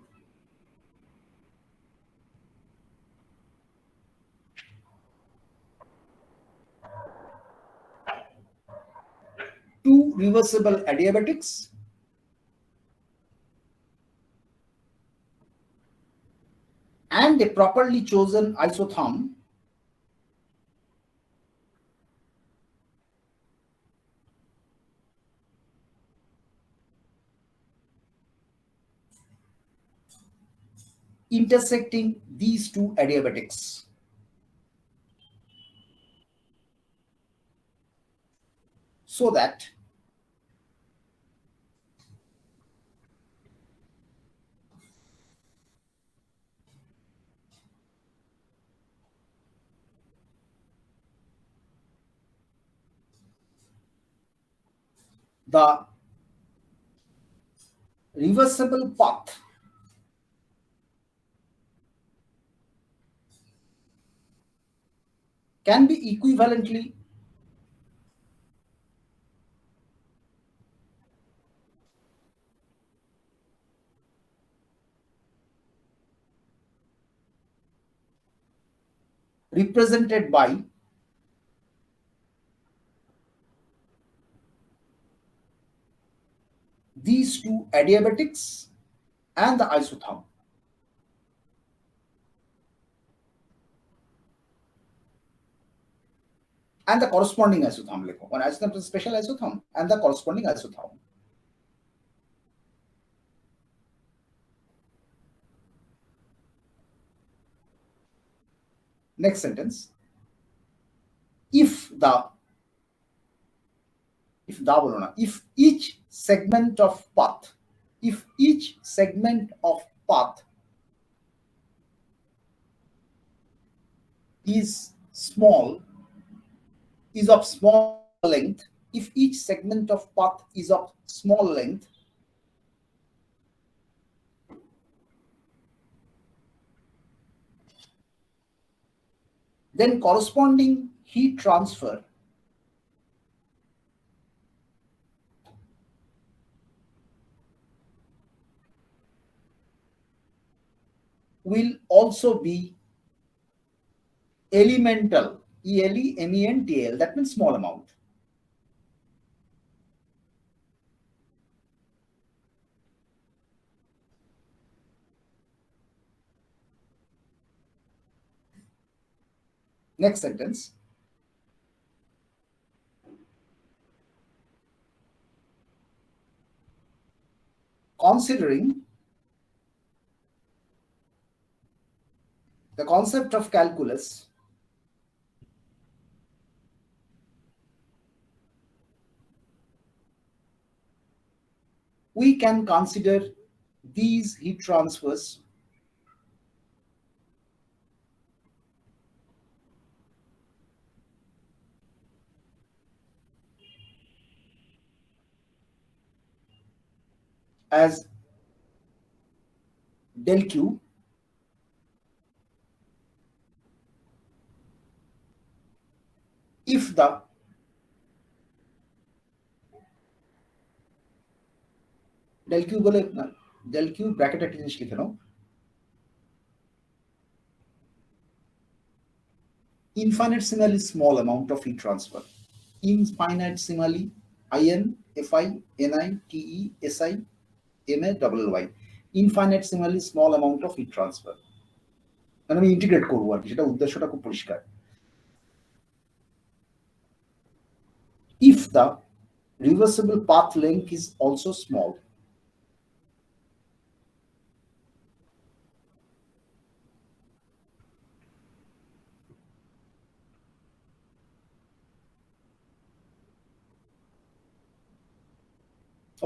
two reversible adiabatics and a properly chosen isotherm intersecting these two adiabatics. So that the reversible path can be equivalently represented by these two adiabatics and the isotherm. and the corresponding isotherm लिखो. One isotherm is a special isotherm and the corresponding isotherm. Next sentence. If each segment of path is of small length, if each segment of path is of small length, then corresponding heat transfer will also be elemental, elemental, that means small amount. Next sentence. Considering the concept of calculus, we can consider these heat transfers as del Q if the del Q बोले del Q bracket एक जिनिस लिखे no infinitesimally small amount of heat transfer. Infinitesimally IN FI NI TE SI MA double Y. Infinitesimally small amount of heat transfer. মানে আমি integrate করব আর কি, সেটা উদ্দেশ্যটা খুব পরিষ্কার. If the reversible path length is also small,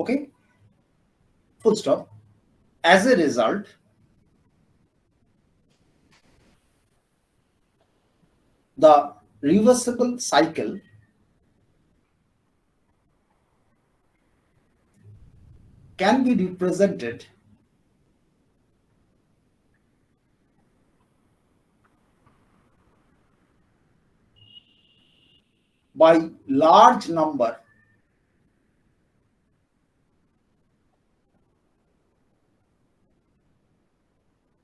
okay, full stop. As a result, the reversible cycle can be represented by large number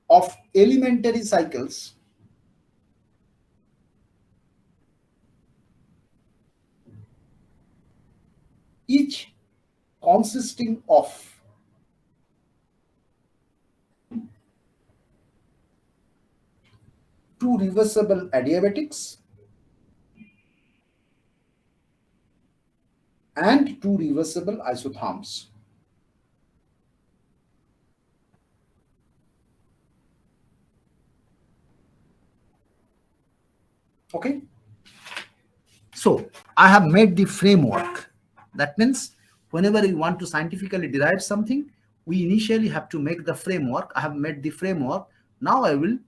of elementary cycles each consisting of two reversible adiabatics and two reversible isotherms. Okay, so I have made the framework. That means whenever we want to scientifically derive something, we initially have to make the framework. I have made the framework. Now I will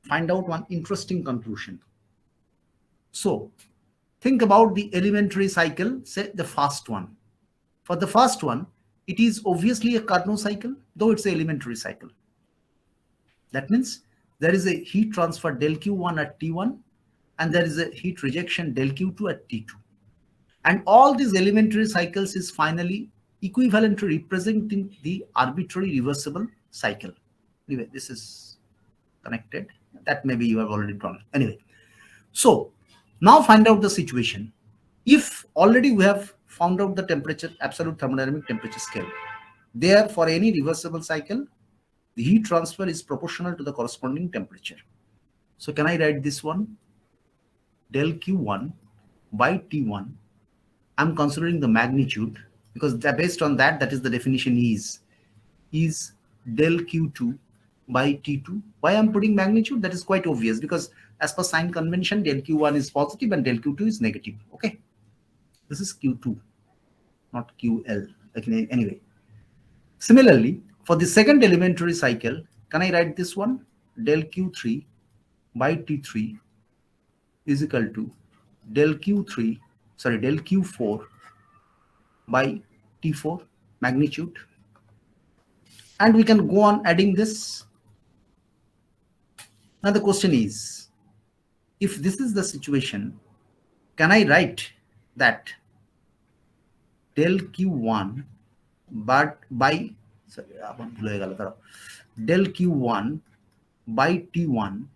find out one interesting conclusion. So think about the elementary cycle, say the first one. For the first one, it is obviously a Carnot cycle, though it's an elementary cycle. That means there is a heat transfer del Q1 at T1 and there is a heat rejection del Q2 at T2. And all these elementary cycles is finally equivalent to representing the arbitrary reversible cycle. Anyway, this is connected. That maybe you have already drawn. Anyway, so now find out the situation. If already we have found out the temperature, absolute thermodynamic temperature scale, there for any reversible cycle, the heat transfer is proportional to the corresponding temperature. So can I write this one? Del Q1 by T1, I'm considering the magnitude, because based on that, that is the definition is del Q2 by T2. Why I'm putting magnitude? That is quite obvious, because as per sign convention, del Q1 is positive and del Q2 is negative. Okay, this is Q2, not QL. Okay, anyway, similarly, for the second elementary cycle, can I write this one? Del Q3 by T3 is equal to del Q3, sorry, del Q4 by T4 magnitude. And we can go on adding this. Now the question is, if this is the situation, can I write that del Q1 but by, sorry, del Q1 by T1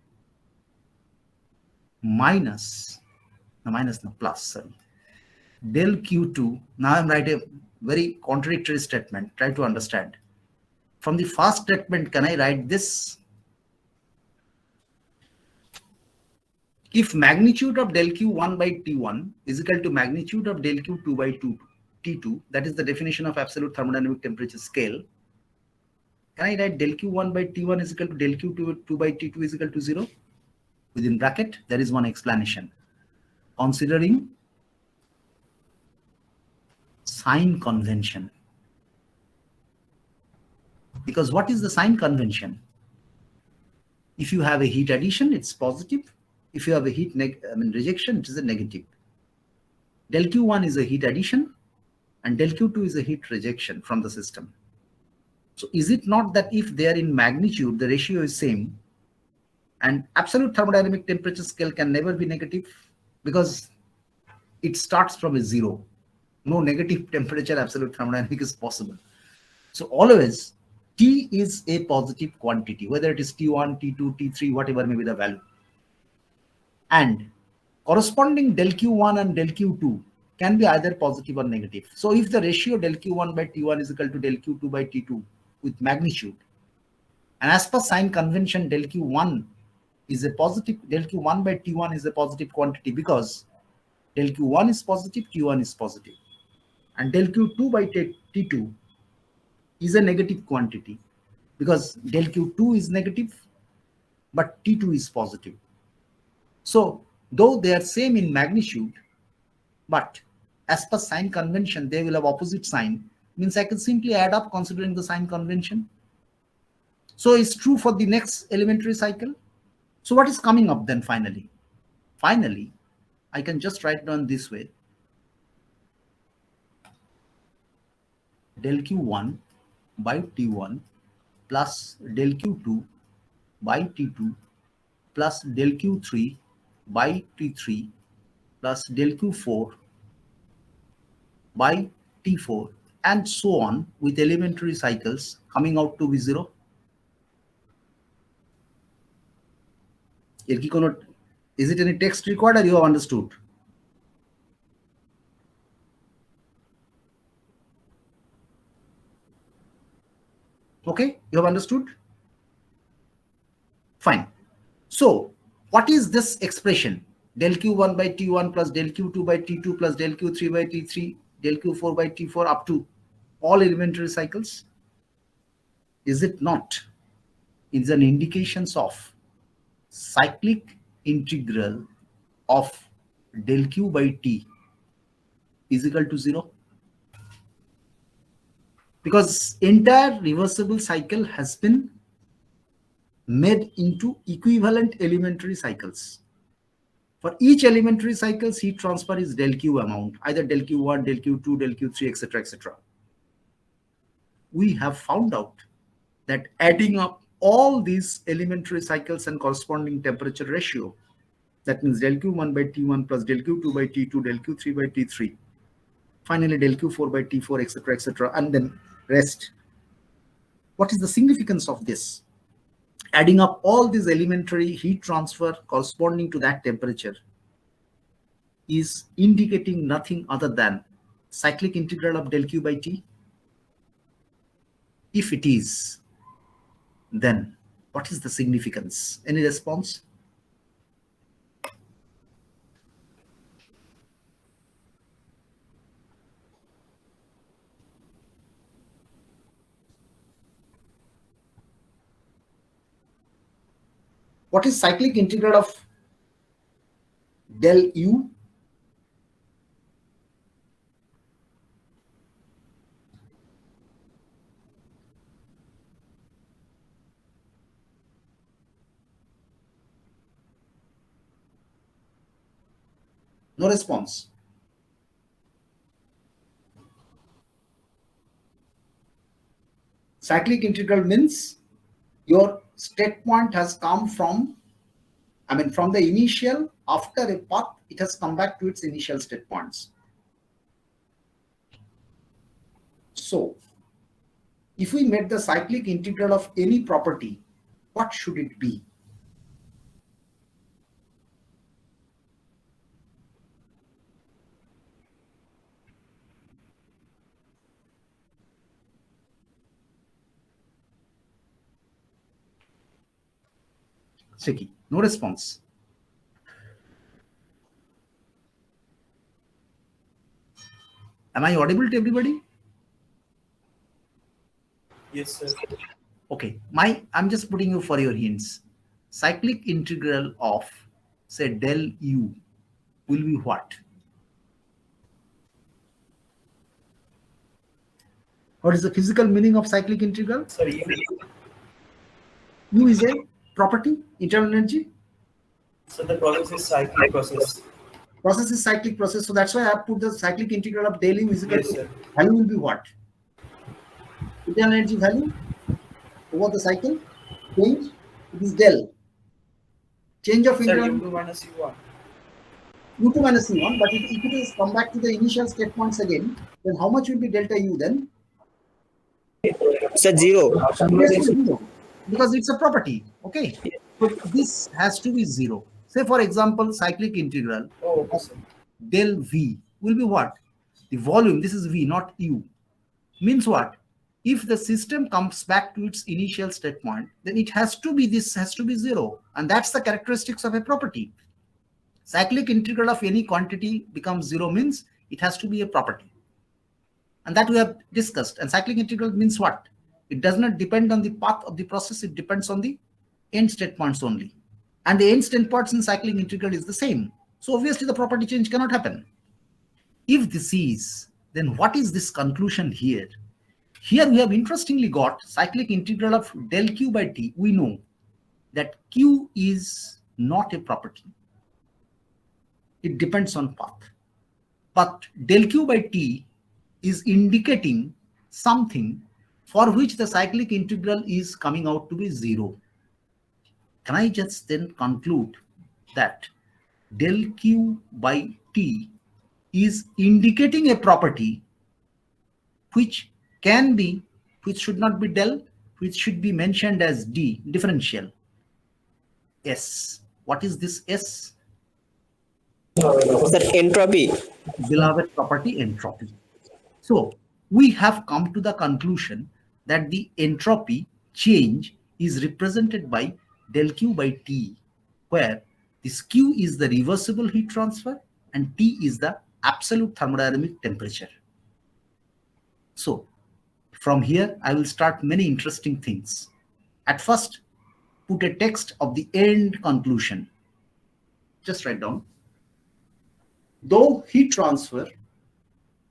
minus, no, minus, no, plus, sorry, del Q2. Now I'm writing a very contradictory statement. Try to understand. From the first statement, can I write this? If magnitude of del Q1 by T1 is equal to magnitude of del Q2 by T2, that is the definition of absolute thermodynamic temperature scale, can I write del Q1 by T1 is equal to del Q2 by T2 is equal to 0? Within bracket, there is one explanation. Considering sign convention. Because what is the sign convention? If you have a heat addition, it's positive. If you have a heat rejection, it is a negative. Del Q1 is a heat addition and del Q2 is a heat rejection from the system. So is it not that if they are in magnitude, the ratio is same, and absolute thermodynamic temperature scale can never be negative because it starts from a 0. No negative temperature absolute thermodynamic is possible. So always T is a positive quantity, whether it is T1, T2, T3, whatever may be the value. And corresponding del Q1 and del Q2 can be either positive or negative. So if the ratio del Q1 by T1 is equal to del Q2 by T2 with magnitude, and as per sign convention, del Q1 is a positive, del Q1 by T1 is a positive quantity because del Q1 is positive, T1 is positive. And del Q2 by T2 is a negative quantity because del Q2 is negative, but T2 is positive. So though they are same in magnitude, but as per sign convention, they will have opposite sign. Means I can simply add up considering the sign convention. So it's true for the next elementary cycle. So what is coming up then finally? Finally, I can just write down this way. Del Q1 by T1 plus del Q2 by T2 plus del Q3 by T3 plus del Q4 by T4 and so on with elementary cycles coming out to be 0. Is it any text required or you have understood? Okay, you have understood? Fine. So what is this expression? Del Q1 by T1 plus del Q2 by T2 plus del Q3 by T3, del Q4 by T4 up to all elementary cycles? Is it not? It's an indication of cyclic integral of del Q by T is equal to 0. Because entire reversible cycle has been made into equivalent elementary cycles. For each elementary cycles, heat transfer is del Q amount, either del Q1, del Q2, del Q3, etc., etc. We have found out that adding up all these elementary cycles and corresponding temperature ratio, that means del Q1 by T1 plus del Q2 by T2, del Q3 by T3, finally del Q4 by T4, etc., etc., and then rest. What is the significance of this? Adding up all these elementary heat transfer corresponding to that temperature is indicating nothing other than cyclic integral of del Q by T. If it is, then what is the significance? Any response? What is cyclic integral of del u? No response. Cyclic integral means your state point has come from, from the initial, after a path, it has come back to its initial state points. So, if we made the cyclic integral of any property, what should it be? Tricky. No response. Am I audible to everybody? Yes, sir. Okay. I'm just putting you for your hints. Cyclic integral of, say, del u will be what? What is the physical meaning of cyclic integral? Sir, U is a property, internal energy. so the process is cyclic process. Process is cyclic process. So that's why I have put the cyclic integral of del u is equal Yes, to sir. value will be what? Internal energy value over the cycle. Change. It is del. Change of Sir, internal u2 minus u1. u2 minus u1. But if it is come back to the initial state points again, then how much will be delta u then? Sir, 0. Yes, zero. Because it's a property. Okay. So this has to be 0. Say, for example, cyclic integral Oh, okay, of sir. del v will be what? The volume, this is v, not u. Means what? If the system comes back to its initial state point, then it has to be, this has to be 0. And that's the characteristics of a property. Cyclic integral of any quantity becomes 0 means it has to be a property. And that we have discussed. And cyclic integral means what? It does not depend on the path of the process. It depends on the end state points only. And the end state points in cyclic integral is the same. So obviously the property change cannot happen. If this is, then what is this conclusion here? Here we have interestingly got cyclic integral of del q by t. We know that q is not a property. It depends on path. But del q by t is indicating something for which the cyclic integral is coming out to be 0. Can I just then conclude that del q by t is indicating a property which can be, which should not be del, which should be mentioned as d, differential. S. What is this S? Sir, entropy. Beloved property, entropy. So we have come to the conclusion that the entropy change is represented by del q by t, where this q is the reversible heat transfer and t is the absolute thermodynamic temperature. So from here, I will start many interesting things. At first, put a text of the end conclusion. Just write down. Though heat transfer,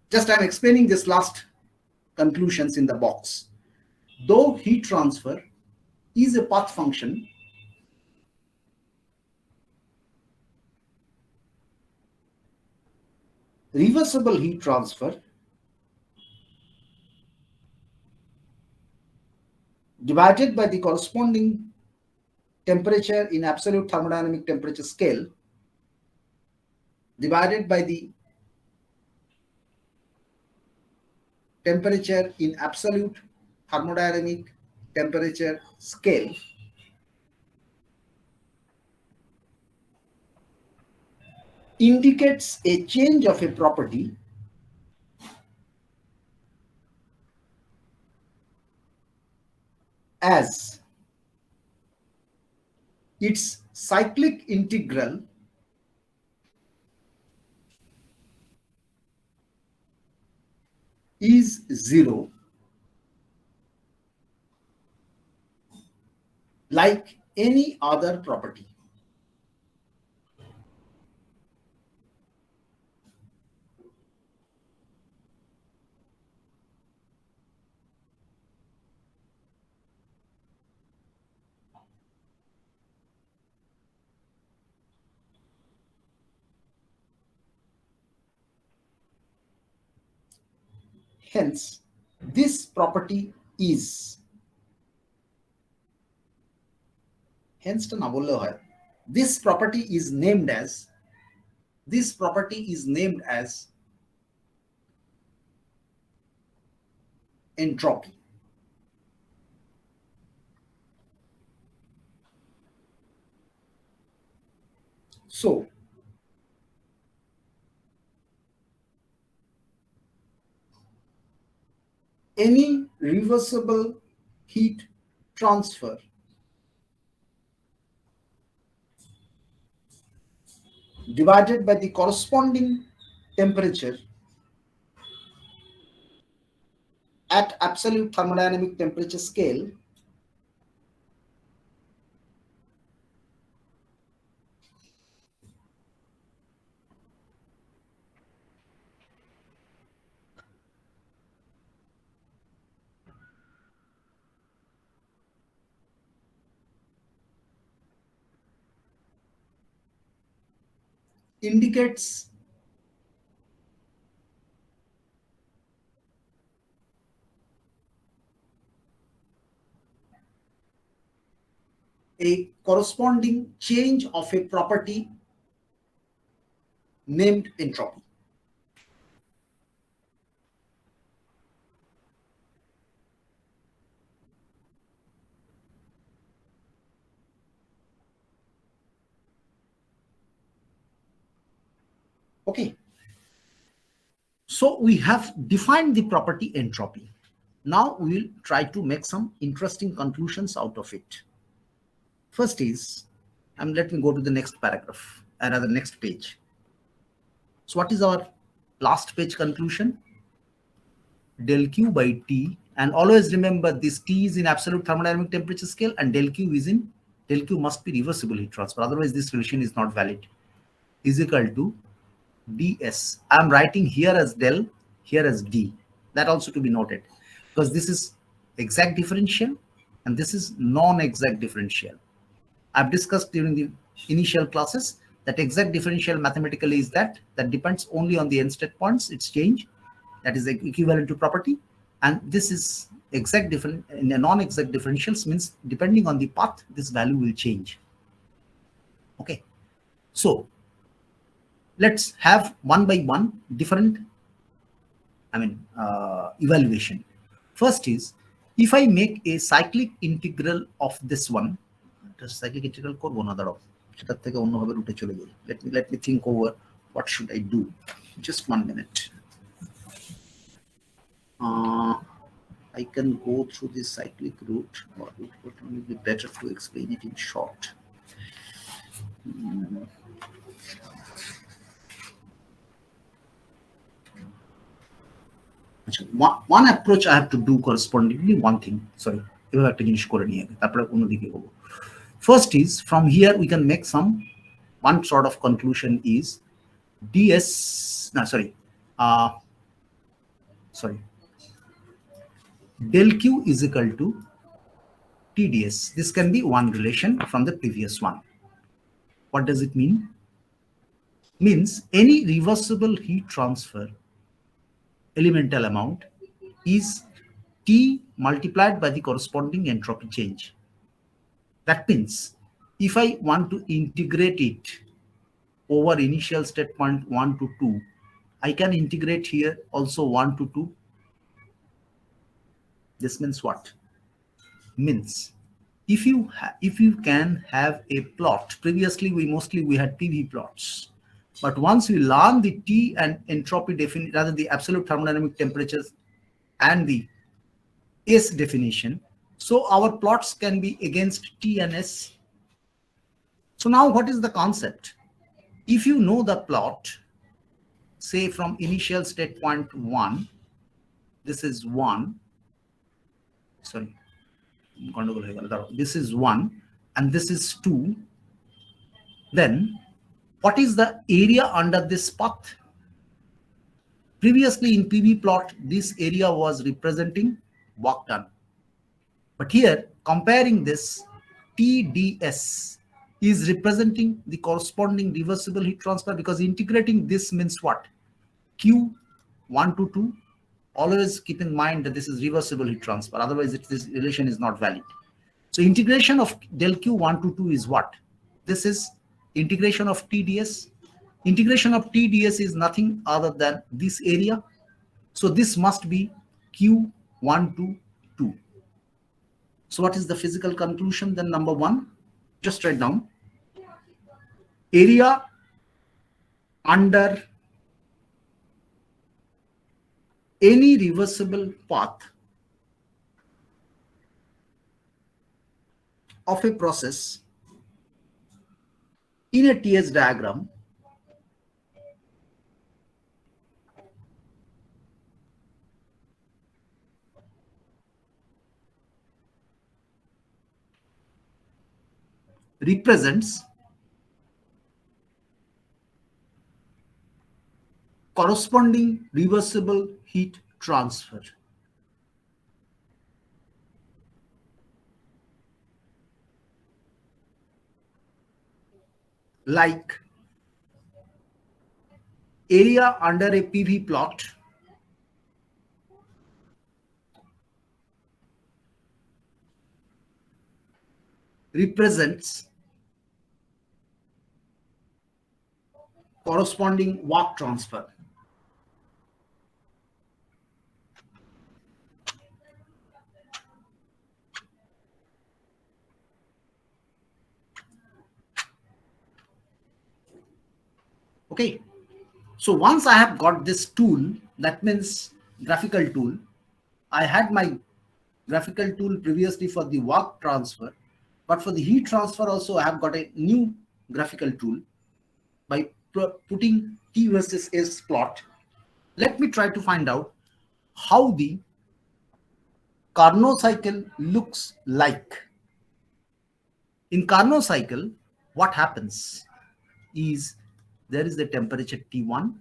just I'm explaining this last conclusions in the box. Though heat transfer is a path function, reversible heat transfer divided by the corresponding temperature in absolute thermodynamic temperature scale divided by the temperature in absolute thermodynamic temperature scale indicates a change of a property as its cyclic integral is 0, like any other property. Hence, this property is, hence to na bolle hoy, this property is named as, this property is named as entropy. So, any reversible heat transfer divided by the corresponding temperature at absolute thermodynamic temperature scale indicates a corresponding change of a property named entropy. Okay. So we have defined the property entropy. Now we will try to make some interesting conclusions out of it. First is, let me go to the next paragraph, another next page. So what is our last page conclusion? Del Q by T, and always remember this T is in absolute thermodynamic temperature scale and del Q is in, del Q must be reversible heat transfer, otherwise this relation is not valid, is equal to ds. I am writing here as del, here as d. That also to be noted, because this is exact differential and this is non-exact differential. I've discussed during the initial classes that exact differential mathematically is that depends only on the end state points, its change, that is equivalent to property. And this is exact different, in a non-exact differentials means depending on the path, this value will change. Okay. So let's have one by one different, evaluation. First is, if I make a cyclic integral of this one, cyclic integral korbo na darao, সেটার থেকে অন্যভাবে রুটে চলে যাই. Let me think over what should I do. Just 1 minute. I can go through this cyclic route, or it would be better to explain it in short. One approach I have to do correspondingly, one thing, sorry, first is, from here we can make one sort of conclusion is ds, del q is equal to tds. This can be one relation from the previous one. What does it mean? Means any reversible heat transfer elemental amount is T multiplied by the corresponding entropy change. That means if I want to integrate it over initial state point 1 to 2, I can integrate here also 1 to 2. This means what? Means if you can have a plot, previously we had PV plots, but once we learn the T and entropy definition, rather the absolute thermodynamic temperatures and the S definition, so our plots can be against T and S. So now what is the concept? If you know the plot, say from initial state point 1, this is 1, sorry, this is 1, and this is 2, then what is the area under this path? Previously in PV plot, this area was representing work done. But here, comparing this, TDS is representing the corresponding reversible heat transfer, because integrating this means what? Q1 to 2. Always keep in mind that this is reversible heat transfer. Otherwise, this relation is not valid. So integration of del Q1 to 2 is what? This is integration of TDS. Integration of TDS is nothing other than this area. So this must be Q1 to 2. So what is the physical conclusion then? Number 1, just write down. Area under any reversible path of a process in a TS diagram represents corresponding reversible heat transfer. Like area under a PV plot represents corresponding work transfer. Okay, so once I have got this tool, that means graphical tool, I had my graphical tool previously for the work transfer, but for the heat transfer also I have got a new graphical tool by putting T versus S plot. Let me try to find out how the Carnot cycle looks like. In Carnot cycle, what happens is there is the temperature T1.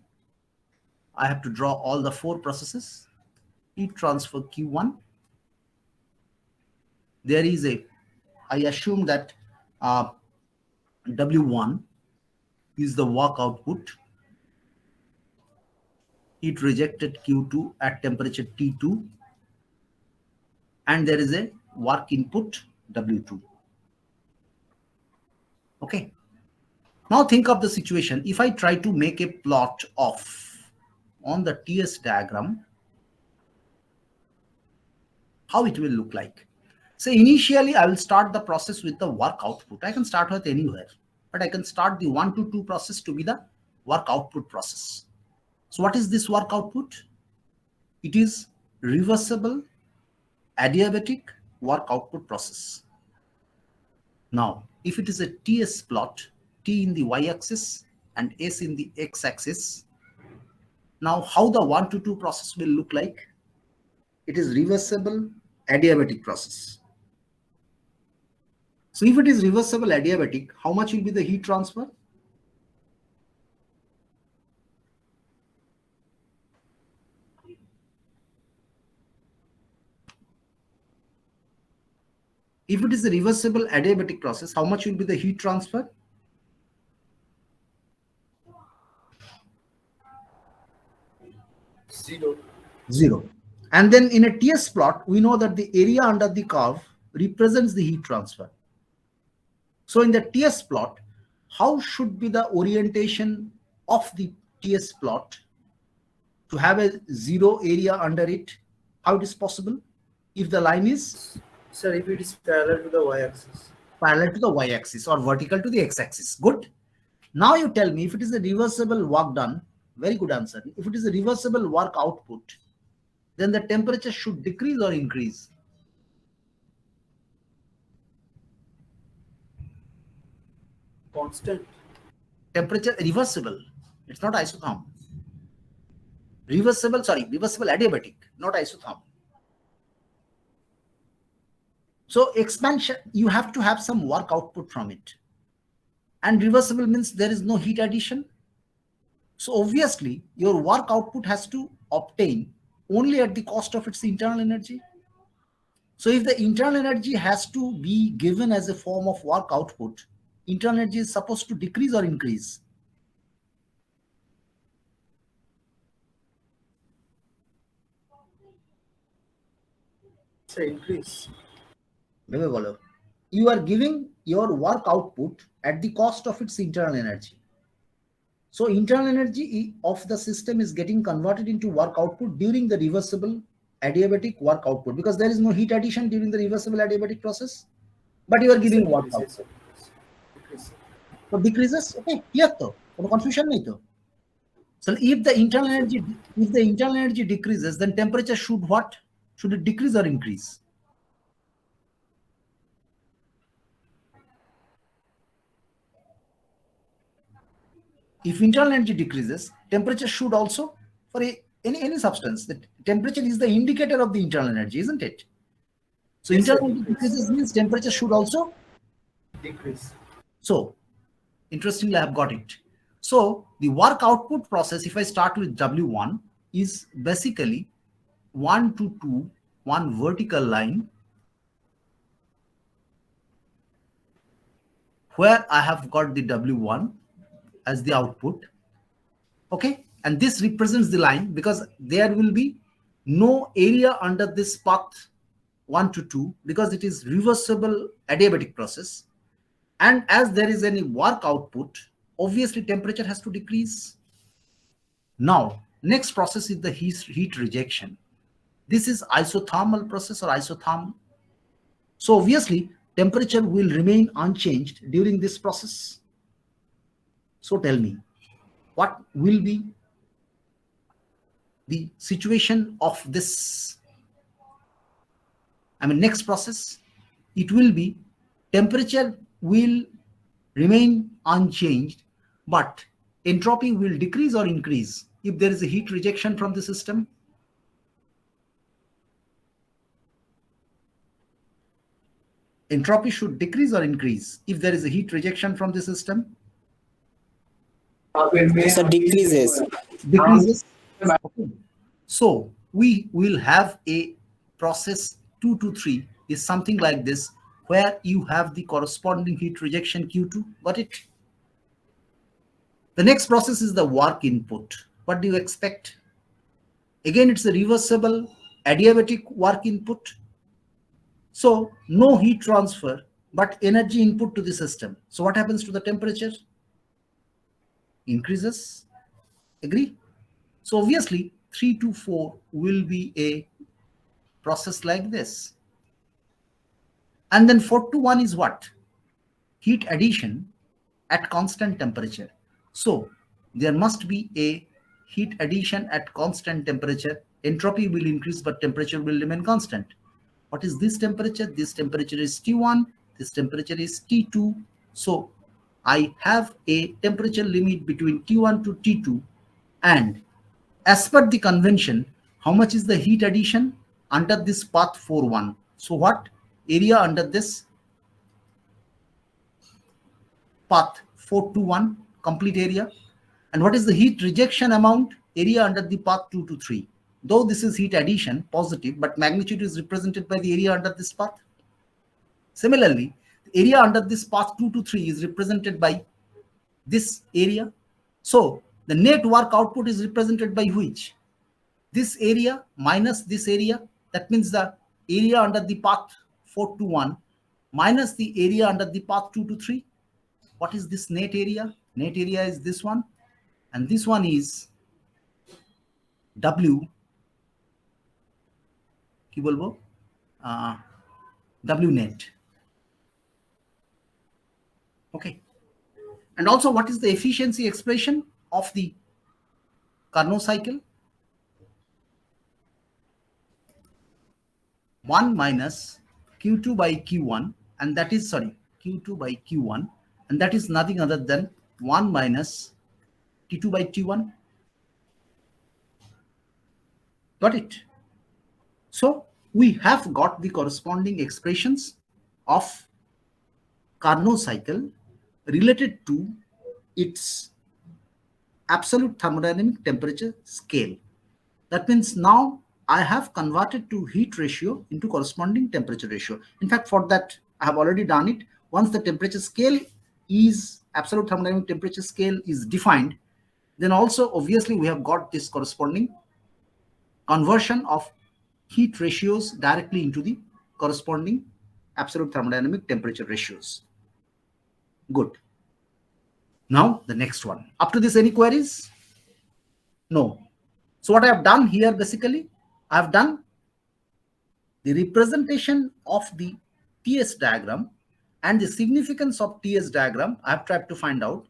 I have to draw all the 4 processes. Heat transfer Q1. There is a, I assume that W1 is the work output. Heat rejected Q2 at temperature T2. And there is a work input W2. Okay. Now think of the situation. If I try to make a plot of on the TS diagram, how it will look like. So initially I will start the process with the work output. I can start with anywhere, but I can start the 1 to 2 process to be the work output process. So what is this work output? It is reversible adiabatic work output process. Now, if it is a TS plot, T in the y-axis and S in the x-axis, now how the 1 to 2 process will look like? It is reversible adiabatic process. So if it is reversible adiabatic, how much will be the heat transfer? If it is a reversible adiabatic process, how much will be the heat transfer? Zero. 0. And then in a TS plot, we know that the area under the curve represents the heat transfer. So in the TS plot, how should be the orientation of the TS plot to have a 0 area under it? How it is possible? If the line is Sir, if it is parallel to the y-axis. parallel to the y-axis or vertical to the x-axis. Good. Now you tell me if it is a reversible work done. Very good answer. If it is a reversible work output, then the temperature should decrease or increase. Constant. Temperature reversible. It's not isotherm. Reversible adiabatic, not isotherm. So expansion, you have to have some work output from it. And reversible means there is no heat addition. So obviously, your work output has to obtain only at the cost of its internal energy. So if the internal energy has to be given as a form of work output, internal energy is supposed to decrease or increase. Say increase. You are giving your work output at the cost of its internal energy. So internal energy of the system is getting converted into work output during the reversible adiabatic work output, because there is no heat addition during the reversible adiabatic process, but you are Yes, sir, giving work decrease. output. Yes, sir, decrease. So decreases, okay, clear to, no confusion nahi to. So if the internal energy decreases, then temperature should what? Should it decrease or increase? If internal energy decreases, temperature should also, for any substance, the temperature is the indicator of the internal energy, isn't it? So Yes, sir, internal energy decrease. decreases means temperature should also. Decrease. So interestingly, I have got it. So the work output process, if I start with W1, is basically 1 to 2, one vertical line where I have got the W1 as the output. Okay, and this represents the line because there will be no area under this path 1 to 2 because it is reversible adiabatic process. And as there is any work output, obviously temperature has to decrease. Now, next process is the heat rejection. This is isothermal process or isotherm. So obviously temperature will remain unchanged during this process. So tell me, what will be the situation of this? Next process, it will be temperature will remain unchanged, but entropy will decrease or increase if there is a heat rejection from the system. Entropy should decrease or increase if there is a heat rejection from the system. So decreases. Decreases. Okay. So we will have a process 2 to 3 is something like this, where you have the corresponding heat rejection Q2. Got it? The next process is the work input. What do you expect? Again, it's a reversible adiabatic work input. So no heat transfer, but energy input to the system. So what happens to the temperature? Increases. Agree? So obviously 3 to 4 will be a process like this. And then 4 to 1 is what? Heat addition at constant temperature. So there must be a heat addition at constant temperature. Entropy will increase, but temperature will remain constant. What is this temperature? This temperature is T1. This temperature is T2. So I have a temperature limit between T1 to T2. And as per the convention, how much is the heat addition under this path 4.1? So what area under this path 4.2.1 complete area? And what is the heat rejection amount? Area under the path 2 to 3. Though this is heat addition, positive, but magnitude is represented by the area under this path. Similarly, the area under this path 2 to 3 is represented by this area. So the net work output is represented by which? This area minus this area. That means the area under the path 4 to 1 minus the area under the path 2 to 3. What is this net area? Net area is this one. And this one is W. কি বলবো? W net. Okay. And also, what is the efficiency expression of the Carnot cycle? 1 minus Q2 by Q1, and that is, sorry, Q2 by Q1, and that is nothing other than 1 minus T2 by T1. Got it? So we have got the corresponding expressions of Carnot cycle related to its absolute thermodynamic temperature scale. That means now I have converted to heat ratio into corresponding temperature ratio. In fact, for that, I have already done it. Once the temperature scale is absolute thermodynamic temperature scale is defined, then also obviously we have got this corresponding conversion of heat ratios directly into the corresponding absolute thermodynamic temperature ratios. Good. Now the next one. Up to this, any queries? No. So what I have done here basically, I have done the representation of the TS diagram and the significance of TS diagram. I have tried to find out.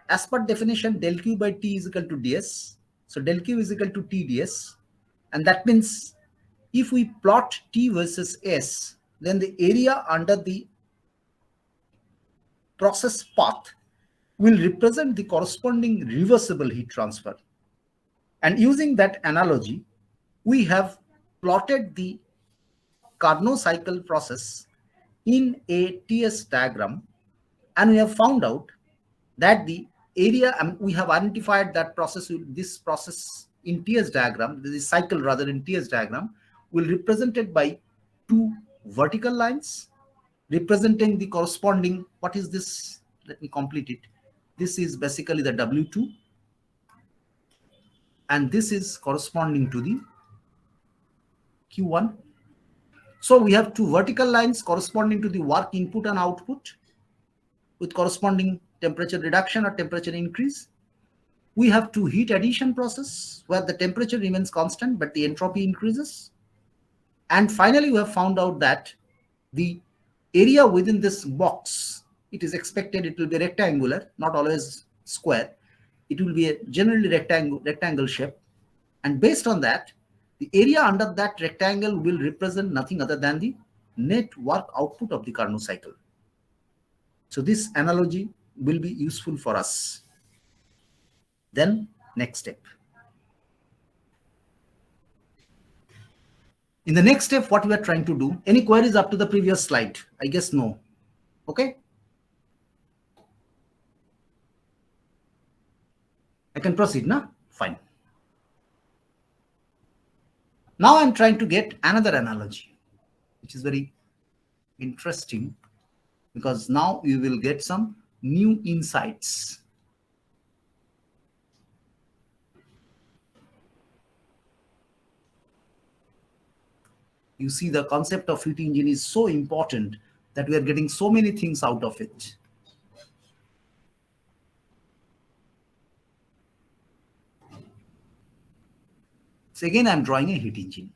As per definition, del Q by T is equal to ds. So del Q is equal to T ds. And that means if we plot T versus S, then the area under the process path will represent the corresponding reversible heat transfer. And using that analogy, we have plotted the Carnot cycle process in a TS diagram, and we have found out that the area, we have identified that process, this process in TS diagram, this cycle rather in TS diagram, will represented by two vertical lines representing the corresponding, what is this? Let me complete it. This is basically the W2, and this is corresponding to the Q1. So we have two vertical lines corresponding to the work input and output with corresponding temperature reduction or temperature increase. We have two heat addition process where the temperature remains constant but the entropy increases. And finally, we have found out that the area within this box, it is expected it will be rectangular, not always square. It will be a generally rectangle shape. And based on that, the area under that rectangle will represent nothing other than the net work output of the Carnot cycle. So this analogy will be useful for us. Then next step. In the next step, what we are trying to do, any queries up to the previous slide? I guess no. Okay. I can proceed now? Fine. Now I'm trying to get another analogy, which is very interesting because now you will get some new insights. You see, the concept of heat engine is so important that we are getting so many things out of it. So again, I'm drawing a heat engine.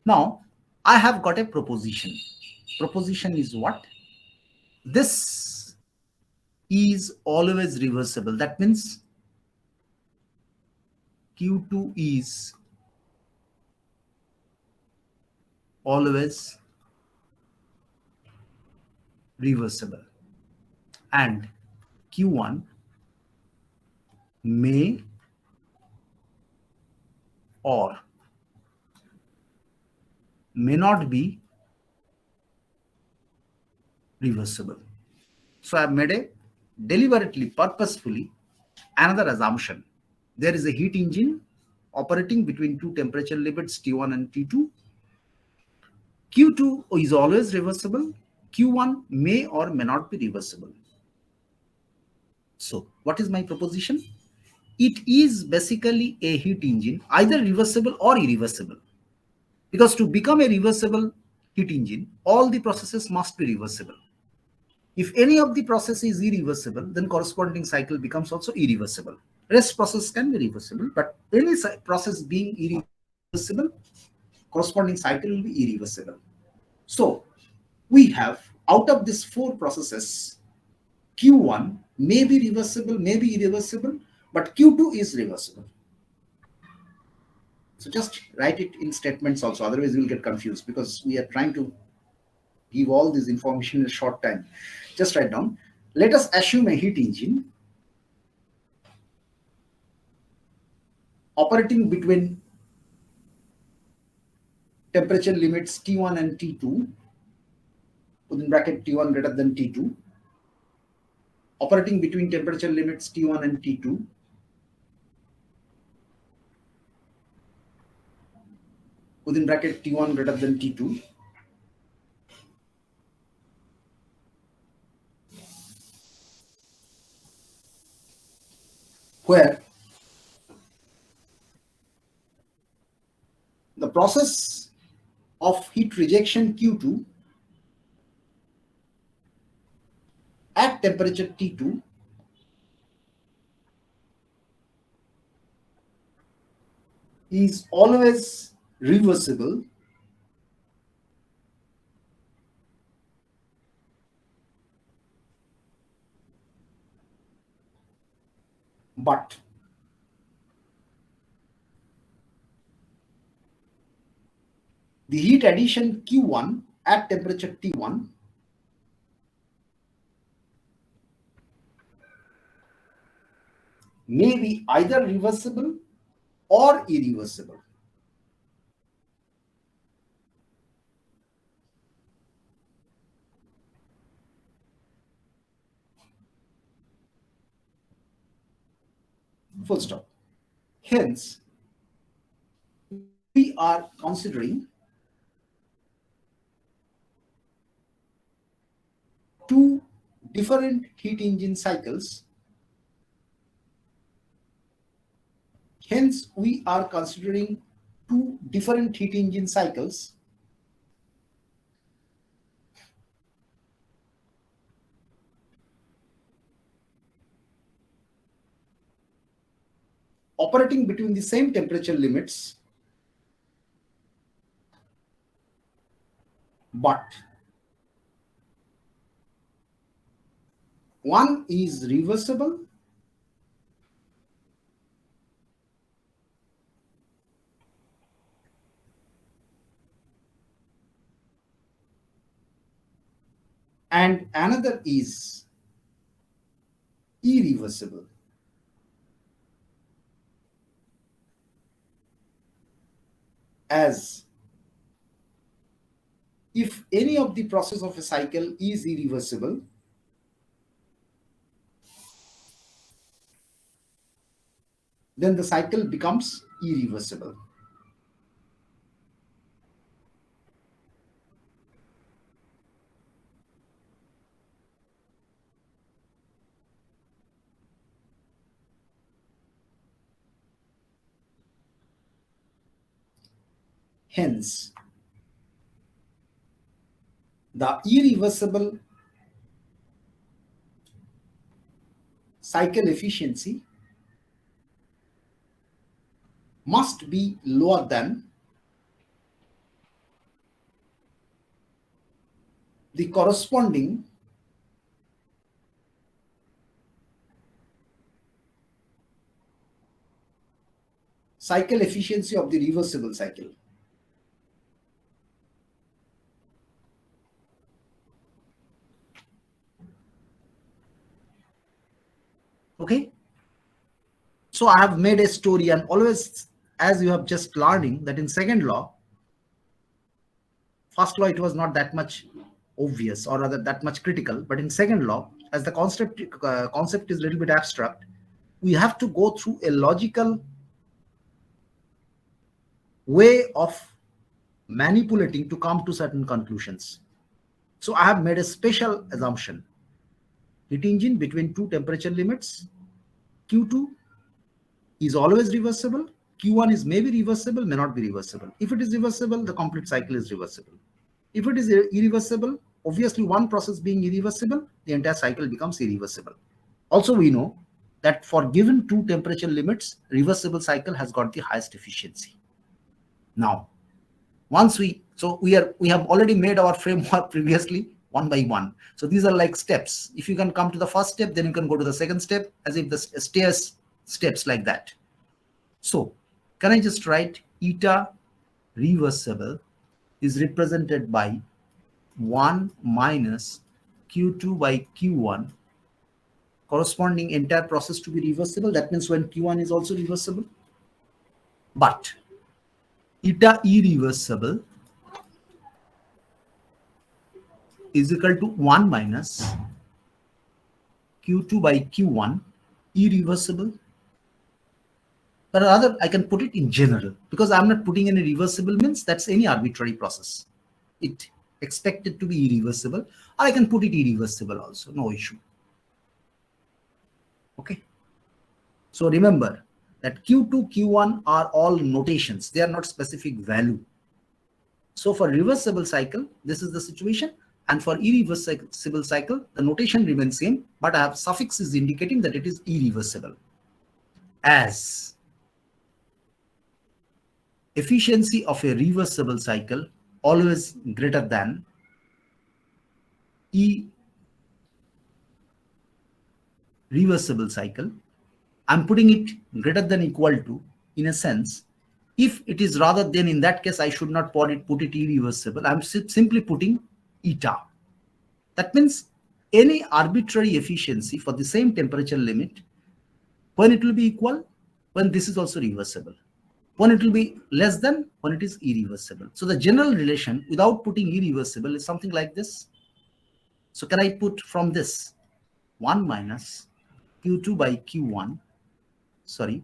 Now, I have got a proposition. Proposition is what? This is always reversible. That means Q2 is always reversible and Q1 may or may not be reversible. So I have made a deliberately, purposefully another assumption. There is a heat engine operating between two temperature limits T1 and T2. Q2 is always reversible. Q1 may or may not be reversible. So what is my proposition? It is basically a heat engine, either reversible or irreversible. Because to become a reversible heat engine, all the processes must be reversible. If any of the process is irreversible, then corresponding cycle becomes also irreversible. Rest process can be reversible, but any process being irreversible, corresponding cycle will be irreversible. So we have, out of these four processes, Q1 may be reversible, may be irreversible, but Q2 is reversible. So just write it in statements also, otherwise you will get confused because we are trying to give all this information in a short time. Just write down. Let us assume a heat engine operating between temperature limits T1 and T2, within bracket T1 greater than T2, operating between temperature limits T1 and T2, within bracket T1 greater than T2, where the process of heat rejection Q2 at temperature T2 is always reversible but the heat addition Q1 at temperature T1 may be either reversible or irreversible. Full stop. Hence, we are considering two different heat engine cycles. Hence, we are considering two different heat engine cycles operating between the same temperature limits, but one is reversible and another is irreversible. As if any of the process of a cycle is irreversible, then the cycle becomes irreversible. Hence, the irreversible cycle efficiency must be lower than the corresponding cycle efficiency of the reversible cycle. Okay. So I have made a story, and always, as you have just learning that in second law, first law it was not that much obvious or rather that much critical, but in second law, as the concept is a little bit abstract, we have to go through a logical way of manipulating to come to certain conclusions. So I have made a special assumption. Heat engine between two temperature limits, Q2 is always reversible, Q1 is maybe reversible, may not be reversible. If it is reversible, the complete cycle is reversible. If it is irreversible, obviously one process being irreversible, the entire cycle becomes irreversible. Also, we know that for given two temperature limits, reversible cycle has got the highest efficiency. Now, once we have already made our framework previously one by one. So these are like steps. If you can come to the first step, then you can go to the second step, as if the stairs steps like that. So can I just write eta reversible is represented by 1 minus Q2 by Q1, corresponding entire process to be reversible. That means when Q1 is also reversible. But eta irreversible, is equal to 1 minus Q2 by Q1 irreversible. But rather, I can put it in general because I'm not putting any reversible means that's any arbitrary process. It expected to be irreversible, or I can put it irreversible also, no issue. Okay. So remember that Q2, Q1 are all notations. They are not specific value. So for reversible cycle, this is the situation. And for irreversible cycle, the notation remains same, but I have suffixes indicating that it is irreversible. As efficiency of a reversible cycle always greater than reversible cycle, I'm putting it greater than equal to, in a sense, if it is rather than, in that case, I should not put it irreversible. I'm simply putting eta. That means any arbitrary efficiency for the same temperature limit, when it will be equal, when this is also reversible. When it will be less than, when it is irreversible. So the general relation without putting irreversible is something like this. So can I put from this 1 minus Q2 by Q1, sorry,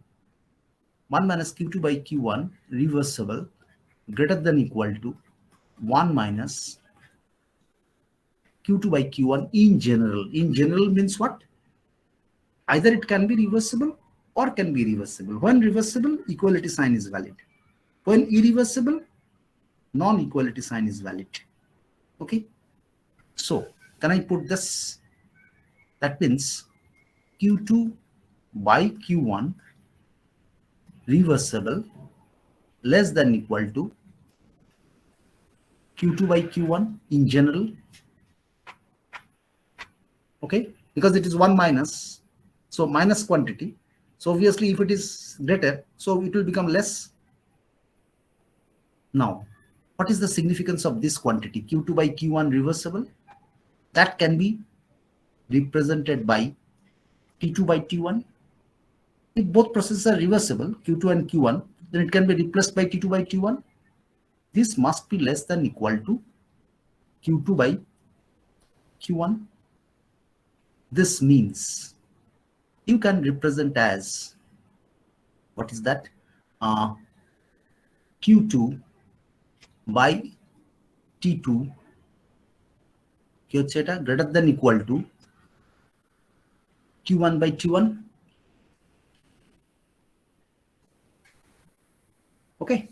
1 minus Q2 by Q1 reversible greater than equal to 1 minus Q2 by Q1 in general. In general means what? Either it can be reversible or can be reversible. When reversible, equality sign is valid. When irreversible, non-equality sign is valid. Okay. So can I put this? That means Q2 by Q1 reversible less than equal to Q2 by Q1 in general. Okay, because it is 1 minus, so minus quantity. So obviously if it is greater, so it will become less. Now, what is the significance of this quantity Q2 by Q1 reversible? That can be represented by T2 by T1. If both processes are reversible, Q2 and Q1, then it can be replaced by T2 by T1. This must be less than equal to Q2 by Q1. This means you can represent as, what is that? Q2 by T2 greater than equal to Q1 by T1. Okay.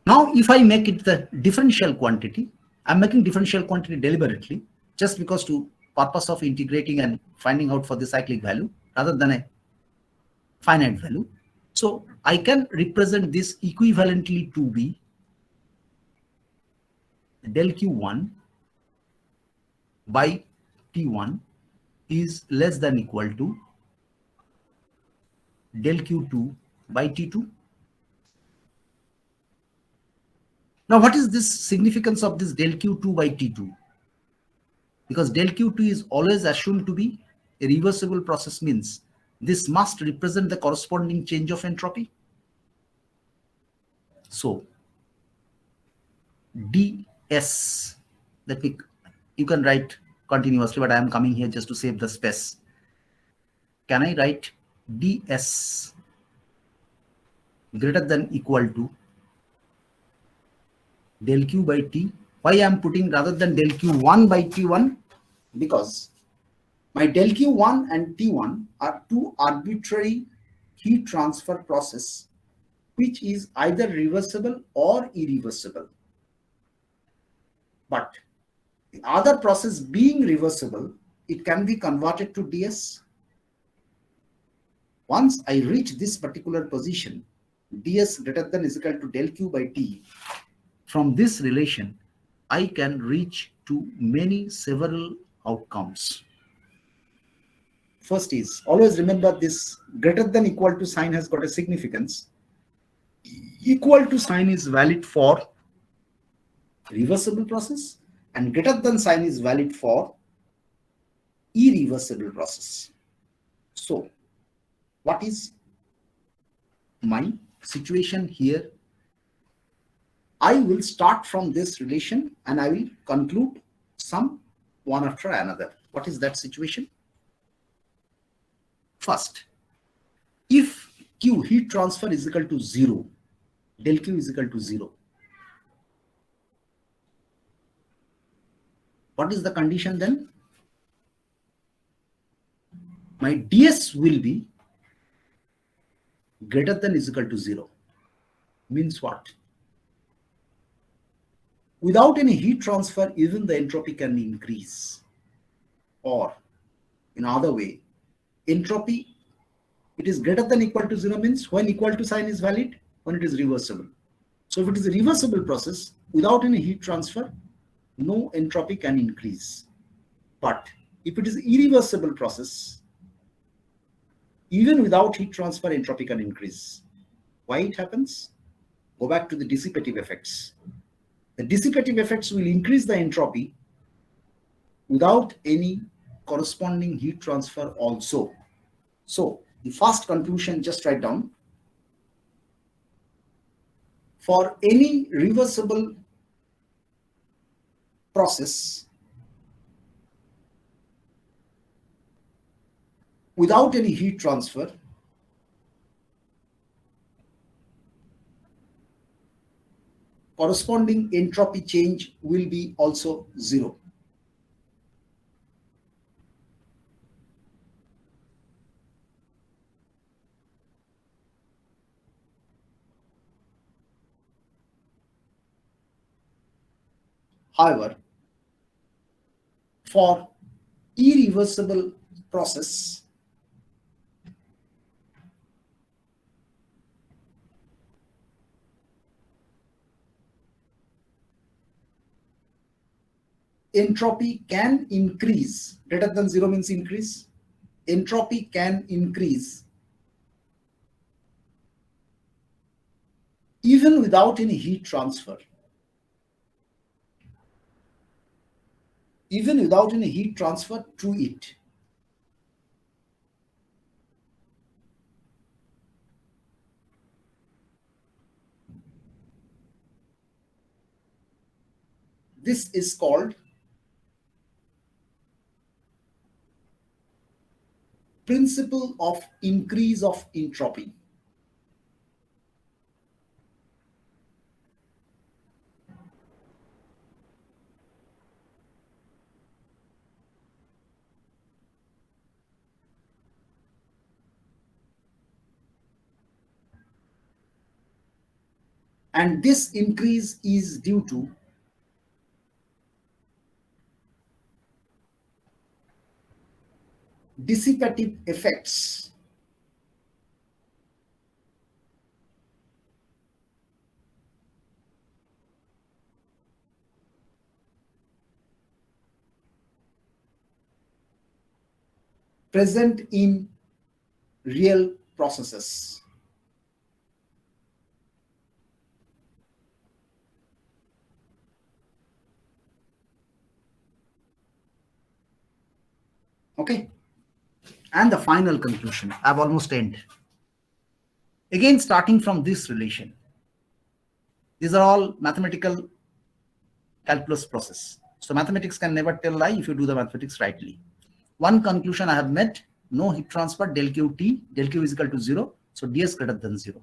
Now, if I make it the differential quantity, I'm making differential quantity deliberately, just because to purpose of integrating and finding out for the cyclic value rather than a finite value. So I can represent this equivalently to be del Q1 by T1 is less than equal to del Q2 by T2. Now, what is this significance of this del Q2 by T2? Because del Q2 is always assumed to be a reversible process, means this must represent the corresponding change of entropy. So ds, you can write continuously, but I am coming here just to save the space. Can I write ds greater than equal to del Q by T? Why I am putting rather than del Q1 by T1? Because my del Q1 and T1 are two arbitrary heat transfer process, which is either reversible or irreversible. But the other process being reversible, it can be converted to ds. Once I reach this particular position, ds greater than is equal to del Q by T, from this relation, I can reach to several outcomes. First is, always remember this greater than equal to sign has got a significance. Equal to sign is valid for reversible process and greater than sign is valid for irreversible process. So what is my situation here? I will start from this relation and I will conclude some one after another. What is that situation? First, if Q, heat transfer, is equal to 0, del Q is equal to 0, what is the condition then? My ds will be greater than is equal to 0. Means what? Without any heat transfer, even the entropy can increase. Or in other way, entropy, it is greater than equal to 0 means when equal to sign is valid, when it is reversible. So if it is a reversible process, without any heat transfer, no entropy can increase. But if it is irreversible process, even without heat transfer, entropy can increase. Why it happens? Go back to the dissipative effects. The dissipative effects will increase the entropy without any corresponding heat transfer also. So the first conclusion, just write down. For any reversible process without any heat transfer, corresponding entropy change will be also 0. However, for irreversible process, entropy can increase. Greater than 0 means increase. Entropy can increase even without any heat transfer. Even without any heat transfer to it. This is called principle of increase of entropy. And this increase is due to dissipative effects present in real processes. Okay. And the final conclusion, I've almost ended. Again, starting from this relation, these are all mathematical calculus process. So mathematics can never tell lie if you do the mathematics rightly. One conclusion I have made, no heat transfer, del Q T, del Q is equal to 0. So ds greater than 0.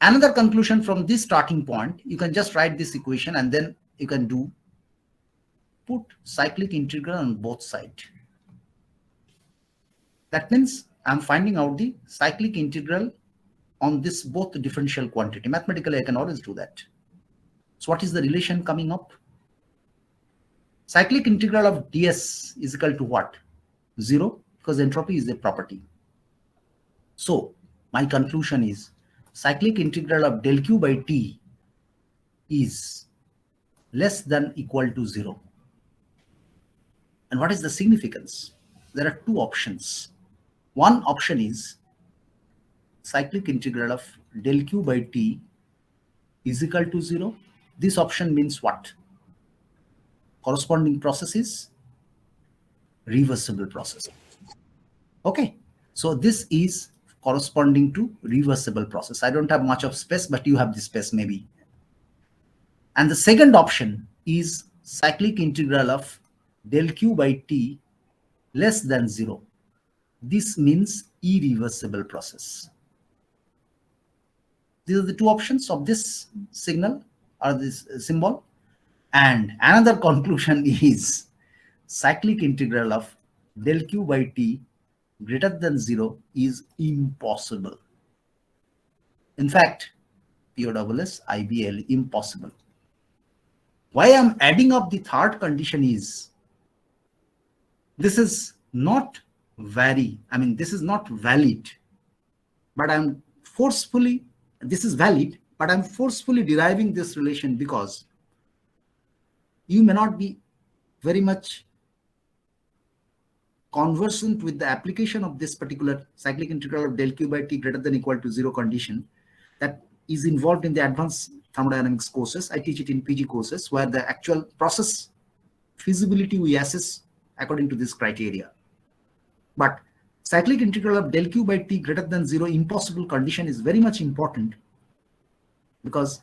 Another conclusion from this starting point, you can just write this equation and then you can put cyclic integral on both sides. That means I'm finding out the cyclic integral on this both differential quantity. Mathematically, I can always do that. So what is the relation coming up? Cyclic integral of ds is equal to what? 0, because entropy is a property. So my conclusion is cyclic integral of del Q by T is less than equal to 0. And what is the significance? There are two options. One option is cyclic integral of del Q by T is equal to 0. This option means what? Corresponding process is reversible process. Okay. So this is corresponding to reversible process. I don't have much of space, but you have the space maybe. And the second option is cyclic integral of del q by t less than 0. This means irreversible process. These are the two options of this signal or this symbol. And another conclusion is cyclic integral of del q by t greater than 0 is impossible. In fact, POSSIBL, impossible. Why I'm adding up the third condition is this is not this is not valid, but this is valid, but I'm forcefully deriving this relation because you may not be very much conversant with the application of this particular cyclic integral of del q by t greater than equal to 0 condition that is involved in the advanced thermodynamics courses. I teach it in PG courses where the actual process feasibility we assess according to this criteria. But cyclic integral of del q by t greater than 0 impossible condition is very much important because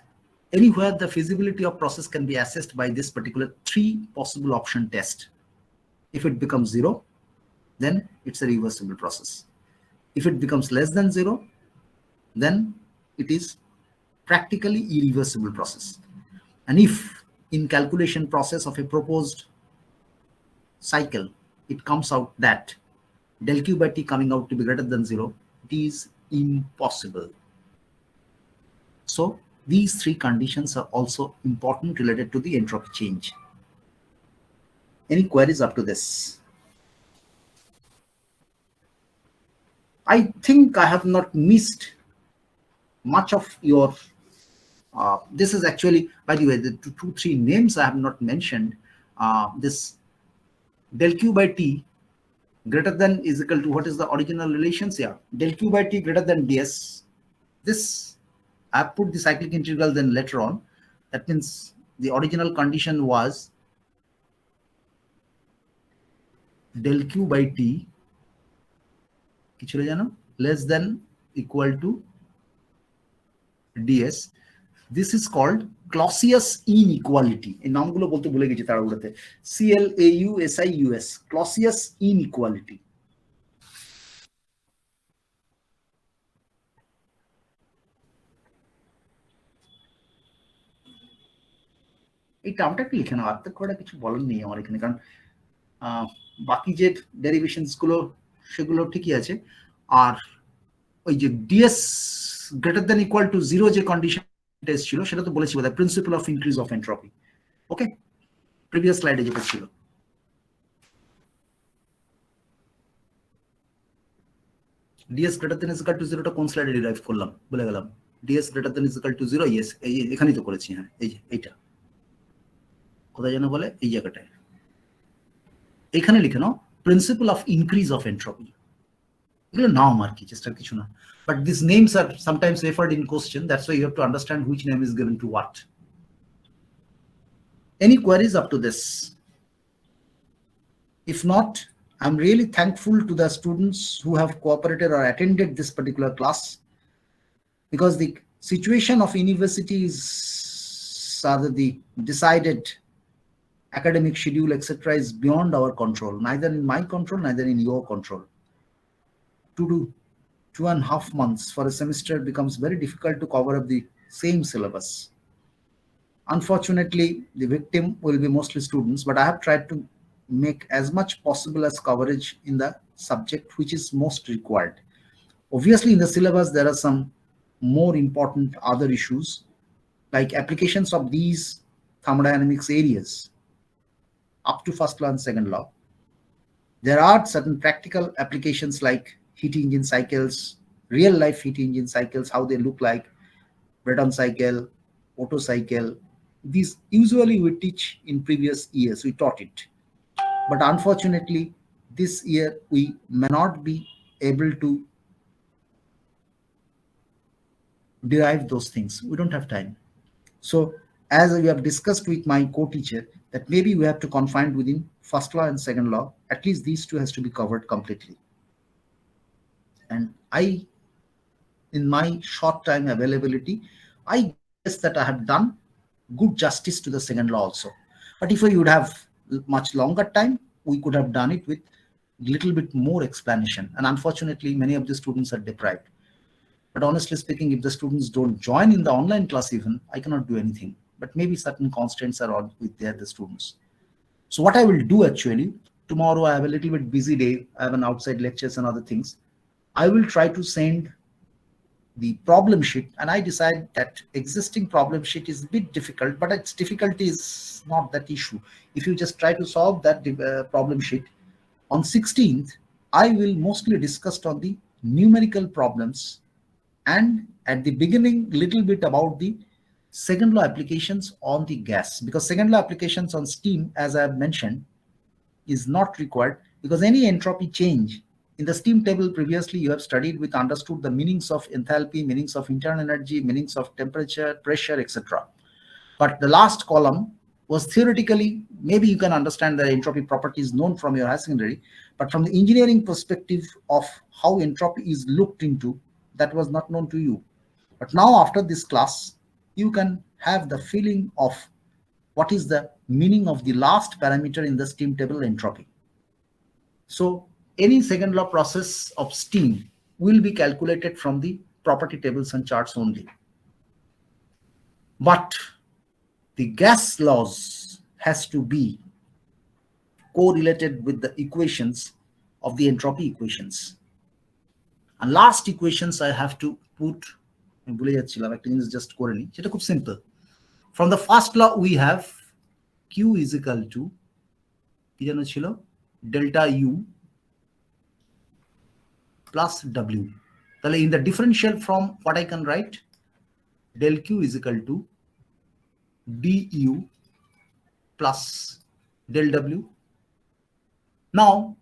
anywhere the feasibility of process can be assessed by this particular 3 possible option test. If it becomes 0, then it's a reversible process. If it becomes less than 0, then it is practically irreversible process. And if in calculation process of a proposed cycle, it comes out that del q by t coming out to be greater than 0, it is impossible. So these 3 conditions are also important related to the entropy change. Any queries up to this? I think I have not missed much of your this is actually, by the way, the 2-3 names I have not mentioned. This del q by t greater than is equal to, what is the original relations here? Del q by t greater than ds. This I put the cyclic integral then later on. That means the original condition was del q by t less than equal to ds. This is called Clausius inequality. এই নামগুলো বলতে ভুলে গেছি তাড়াহুড়োতে। CLAUSIUS, Clausius inequality. এই টার্মটা কি লিখে নাও, আত্মক করা কিছু বলার নেই আমার এখানে, কারণ বাকি যে ডেরিভেশনস গুলো সেগুলো ঠিকই আছে। আর ওই যে DS greater than equal to 0 যে কন্ডিশন টেস্ট ছিল সেটা তো বলেছি বোধহয়, principle of increase of entropy. Okay, previous স্লাইডে যেটা ছিল। DS greater than is equal to 0 টা কোন স্লাইডে ডিরাইভ করলাম বলে গেলাম। DS greater than is equal to 0, yes এই এখানেই তো করেছি। হ্যাঁ, এই যে এইটা কোথায় যেন বলে, এই জায়গাটায় এখানে লিখে নাও, principle of increase of entropy. এগুলো নাম আর কি, চেষ্টার কিছু না। But these names are sometimes referred in question. That's why you have to understand which name is given to what. Any queries up to this? If not, I'm really thankful to the students who have cooperated or attended this particular class, because the situation of university is rather the decided academic schedule, etc., is beyond our control, neither in my control, neither in your control. To do 2.5 months for a semester becomes very difficult to cover up the same syllabus. Unfortunately, the victim will be mostly students, but I have tried to make as much possible as coverage in the subject which is most required. Obviously, in the syllabus, there are some more important other issues, like applications of these thermodynamics areas up to first law and second law. There are certain practical applications like heat engine cycles, real life heat engine cycles, how they look like, Brayton cycle, Otto cycle. These usually we teach in previous years, we taught it. But unfortunately, this year we may not be able to derive those things. We don't have time. So as we have discussed with my co-teacher, that maybe we have to confine within first law and second law, at least these two has to be covered completely. And I, in my short time availability, I guess that I have done good justice to the second law also. But if we would have much longer time, we could have done it with little bit more explanation. And unfortunately, many of the students are deprived. But honestly speaking, if the students don't join in the online class even, I cannot do anything. But maybe certain constraints are on with the students. So what I will do actually, tomorrow I have a little bit busy day. I have an outside lectures and other things. I will try to send the problem sheet, and I decide that existing problem sheet is a bit difficult, but its difficulty is not that issue. If you just try to solve that problem sheet on 16th, I will mostly discuss on the numerical problems, and at the beginning little bit about the second law applications on the gas, because second law applications on steam, as I have mentioned, is not required, because any entropy change in the steam table previously you have studied with understood the meanings of enthalpy, meanings of internal energy, meanings of temperature, pressure, etc. But the last column was theoretically, maybe you can understand the entropy properties known from your higher secondary, but from the engineering perspective of how entropy is looked into, that was not known to you. But now after this class, you can have the feeling of what is the meaning of the last parameter in the steam table, entropy. So any second law process of steam will be calculated from the property tables and charts only. But the gas laws has to be correlated with the equations of the entropy equations. And last equations I have to put, just simple. From the first law we have Q is equal to delta U plus W. In the differential form, what I can write, del Q is equal to du plus del W. Now,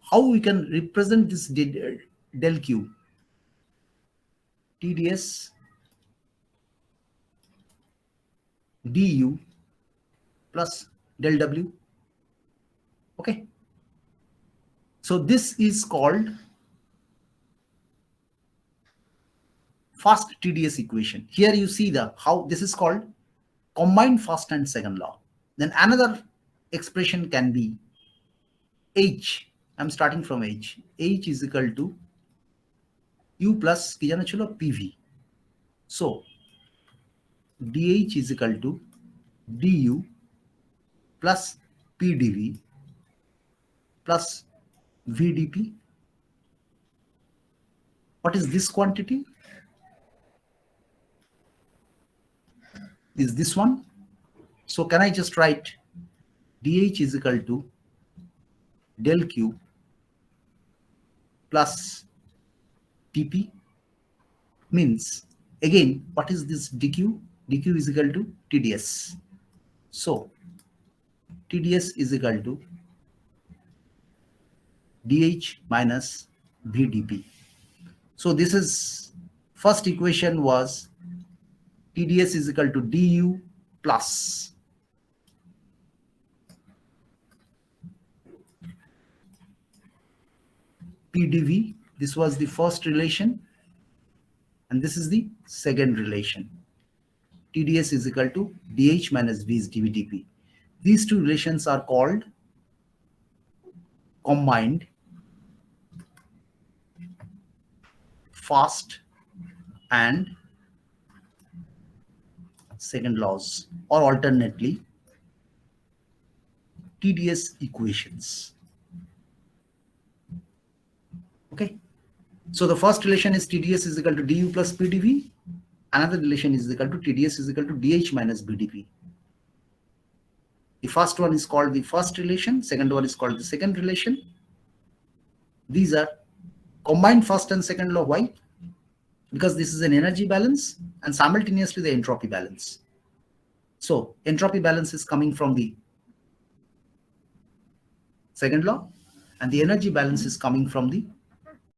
how we can represent this del Q? TdS du plus del W. Okay. So this is called first TdS equation. Here you see the how this is called combined first and second law. Then another expression can be H. I'm starting from H. H is equal to U plus PV. So dH is equal to du plus PdV plus VdP. What is this quantity? Is this one? So can I just write dH is equal to del Q plus dP? Means again, what is this dQ? dQ is equal to TdS. So TdS is equal to dH minus VdP. So this is first equation was TdS is equal to du plus PdV. This was the first relation, and this is the second relation. TdS is equal to dH minus V is dVdP. These two relations are called combined first and second laws, or alternately TdS equations. Okay. So the first relation is TdS is equal to du plus PdV. Another relation is equal to TdS is equal to dH minus BdP. The first one is called the first relation, second one is called the second relation. These are combined first and second law. Why? Because this is an energy balance and simultaneously the entropy balance. So entropy balance is coming from the second law and the energy balance is coming from the